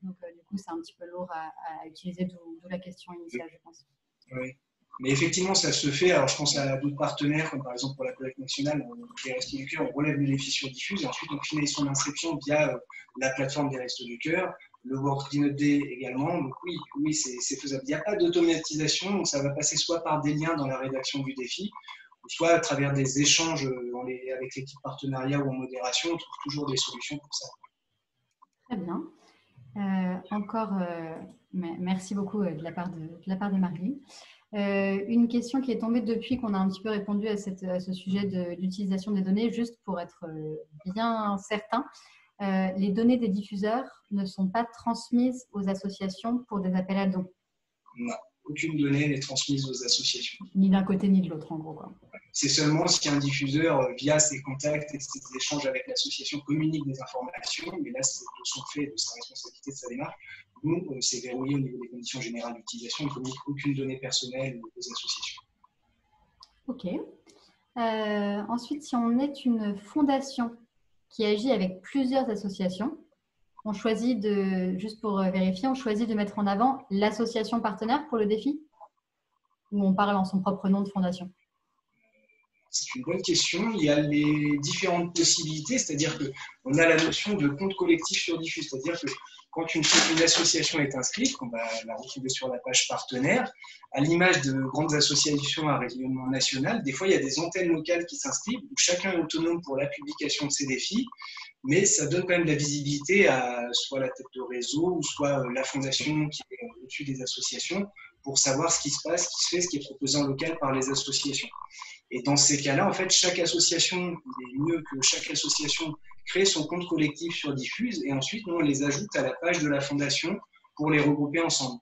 Donc, du coup, c'est un petit peu lourd à utiliser, d'où la question initiale, je pense.
Oui. Mais effectivement, ça se fait. Alors, je pense à d'autres partenaires, comme par exemple pour la collecte nationale, les Restos du Cœur, on relève le défi sur Diffuse et ensuite on finalise son inscription via la plateforme des Restos du Cœur, le World Cleanup Day également. Donc oui, c'est faisable. Il n'y a pas d'automatisation, donc ça va passer soit par des liens dans la rédaction du défi, ou soit à travers des échanges avec l'équipe partenariat ou en modération. On trouve toujours des solutions pour ça.
Très bien. Encore, merci beaucoup de la part de Marie. Une question qui est tombée depuis qu'on a un petit peu répondu à ce sujet de l'utilisation des données, juste pour être bien certain. Les données des diffuseurs ne sont pas transmises aux associations pour des appels à dons.
Non, aucune donnée n'est transmise aux associations.
Ni d'un côté ni de l'autre, en gros, quoi.
C'est seulement si un diffuseur, via ses contacts et ses échanges avec l'association, communique des informations, mais là, c'est de son fait, de sa responsabilité, de sa démarche. Nous, c'est verrouillé au niveau des conditions générales d'utilisation, on ne communique aucune donnée personnelle aux associations.
Ok. Ensuite, si on est une fondation qui agit avec plusieurs associations, on choisit juste pour vérifier, on choisit de mettre en avant l'association partenaire pour le défi, ou on parle en son propre nom de fondation?
C'est une bonne question. Il y a les différentes possibilités, c'est-à-dire qu'on a la notion de compte collectif sur Diffuse, c'est-à-dire que quand une association est inscrite, on va la retrouver sur la page partenaire, à l'image de grandes associations à rayonnement national, des fois il y a des antennes locales qui s'inscrivent, où chacun est autonome pour la publication de ses défis, mais ça donne quand même de la visibilité à soit la tête de réseau, ou soit la fondation qui est au-dessus des associations, pour savoir ce qui se passe, ce qui se fait, ce qui est proposé en local par les associations. Et dans ces cas-là, en fait, chaque association, il est mieux que chaque association crée son compte collectif sur Diffuse et ensuite, nous, on les ajoute à la page de la fondation pour les regrouper ensemble.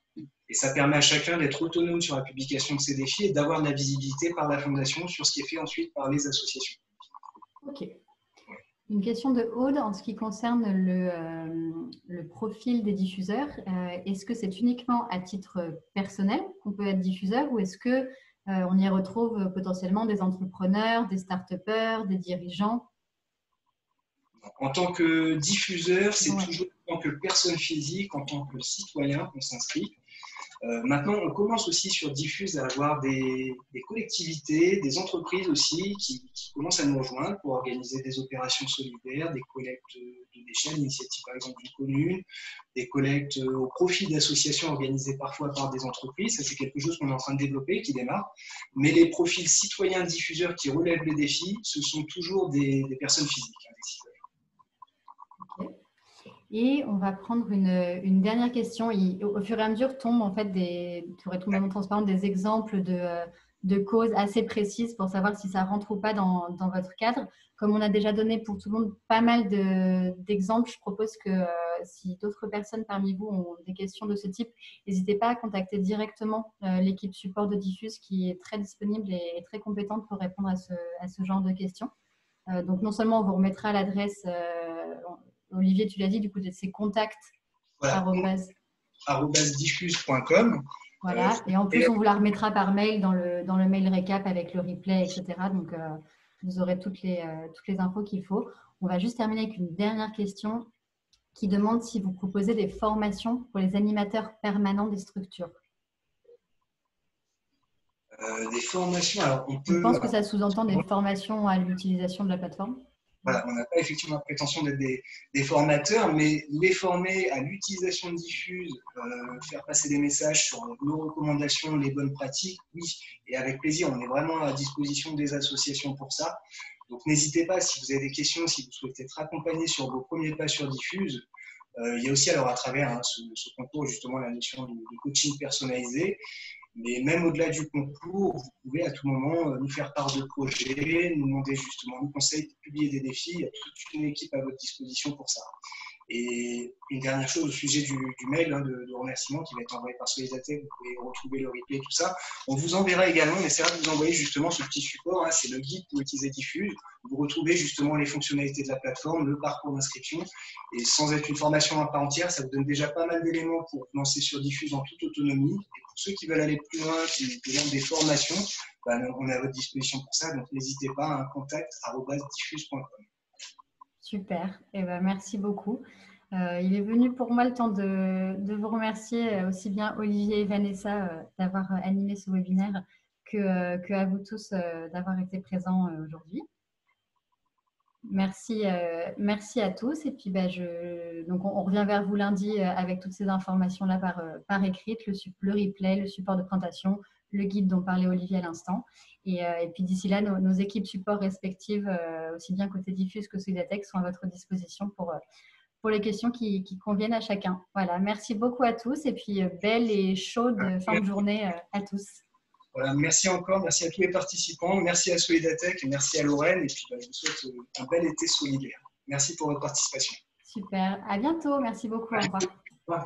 Et ça permet à chacun d'être autonome sur la publication de ses défis et d'avoir de la visibilité par la fondation sur ce qui est fait ensuite par les associations.
Ok. Une question de Aude en ce qui concerne le profil des diffuseurs. Est-ce que c'est uniquement à titre personnel qu'on peut être diffuseur ou est-ce que on y retrouve potentiellement des entrepreneurs, des start-upers, des dirigeants?
En tant que diffuseur, c'est toujours en tant que personne physique, en tant que citoyen qu'on s'inscrit. Maintenant, on commence aussi sur Diffuse à avoir des collectivités, des entreprises aussi qui commencent à nous rejoindre pour organiser des opérations solidaires, des collectes de déchets, l'initiative par exemple d'une commune, des collectes au profit d'associations organisées parfois par des entreprises. Ça, c'est quelque chose qu'on est en train de développer, qui démarre. Mais les profils citoyens diffuseurs qui relèvent les défis, ce sont toujours des personnes physiques, des citoyens.
Okay. Et on va prendre une dernière question. Au fur et à mesure, tombent en fait pour être complètement transparent, des exemples de causes assez précises pour savoir si ça rentre ou pas dans votre cadre. Comme on a déjà donné pour tout le monde pas mal d'exemples, je propose que si d'autres personnes parmi vous ont des questions de ce type, n'hésitez pas à contacter directement l'équipe support de Diffuse qui est très disponible et très compétente pour répondre à ce genre de questions. Donc non seulement on vous remettra l'adresse Olivier, tu l'as dit, du coup, c'est contact
@diffuse.com.
Voilà, et en plus, on vous la remettra par mail dans le mail récap avec le replay, etc. Donc, vous aurez toutes les infos qu'il faut. On va juste terminer avec une dernière question qui demande si vous proposez des formations pour les animateurs permanents des structures.
Des formations, alors on peut…
Je pense que ça sous-entend des formations à l'utilisation de la plateforme.
Voilà, on n'a pas effectivement la prétention d'être des formateurs, mais les former à l'utilisation de Diffuse, faire passer des messages sur nos recommandations, les bonnes pratiques, oui, et avec plaisir, on est vraiment à disposition des associations pour ça. Donc n'hésitez pas, si vous avez des questions, si vous souhaitez être accompagné sur vos premiers pas sur Diffuse. Il y a aussi alors à travers ce concours justement la notion de coaching personnalisé. Mais même au-delà du concours, vous pouvez à tout moment nous faire part de projets, nous demander justement nos conseils, publier des défis. Il y a toute une équipe à votre disposition pour ça. Et une dernière chose au sujet du mail de remerciement qui va être envoyé par Solidatech, vous pouvez retrouver le replay, tout ça. On vous enverra également, on essaiera de vous envoyer justement ce petit support, c'est le guide pour utiliser Diffuse. Vous retrouvez justement les fonctionnalités de la plateforme, le parcours d'inscription. Et sans être une formation à part entière, ça vous donne déjà pas mal d'éléments pour lancer sur Diffuse en toute autonomie et pour ceux qui veulent aller plus loin, qui demandent des formations, on est à votre disposition pour ça. Donc, n'hésitez pas à un contact@diffuse.com.
Super. Et ben, merci beaucoup. Il est venu pour moi le temps de vous remercier aussi bien Olivier et Vanessa d'avoir animé ce webinaire que à vous tous d'avoir été présents aujourd'hui. Merci, merci à tous. Et puis, donc on revient vers vous lundi avec toutes ces informations-là par écrit, le replay, le support de présentation, le guide dont parlait Olivier à l'instant. Et puis d'ici là, nos équipes support respectives, aussi bien côté Diffuse que Solidatech, sont à votre disposition pour les questions qui conviennent à chacun. Voilà, merci beaucoup à tous et puis belle et chaude fin de journée à tous.
Voilà, merci encore, merci à tous les participants, merci à Solidatech et merci à Lorraine. Et puis, je vous souhaite un bel été solidaire. Merci pour votre participation.
Super, à bientôt, merci beaucoup, au revoir.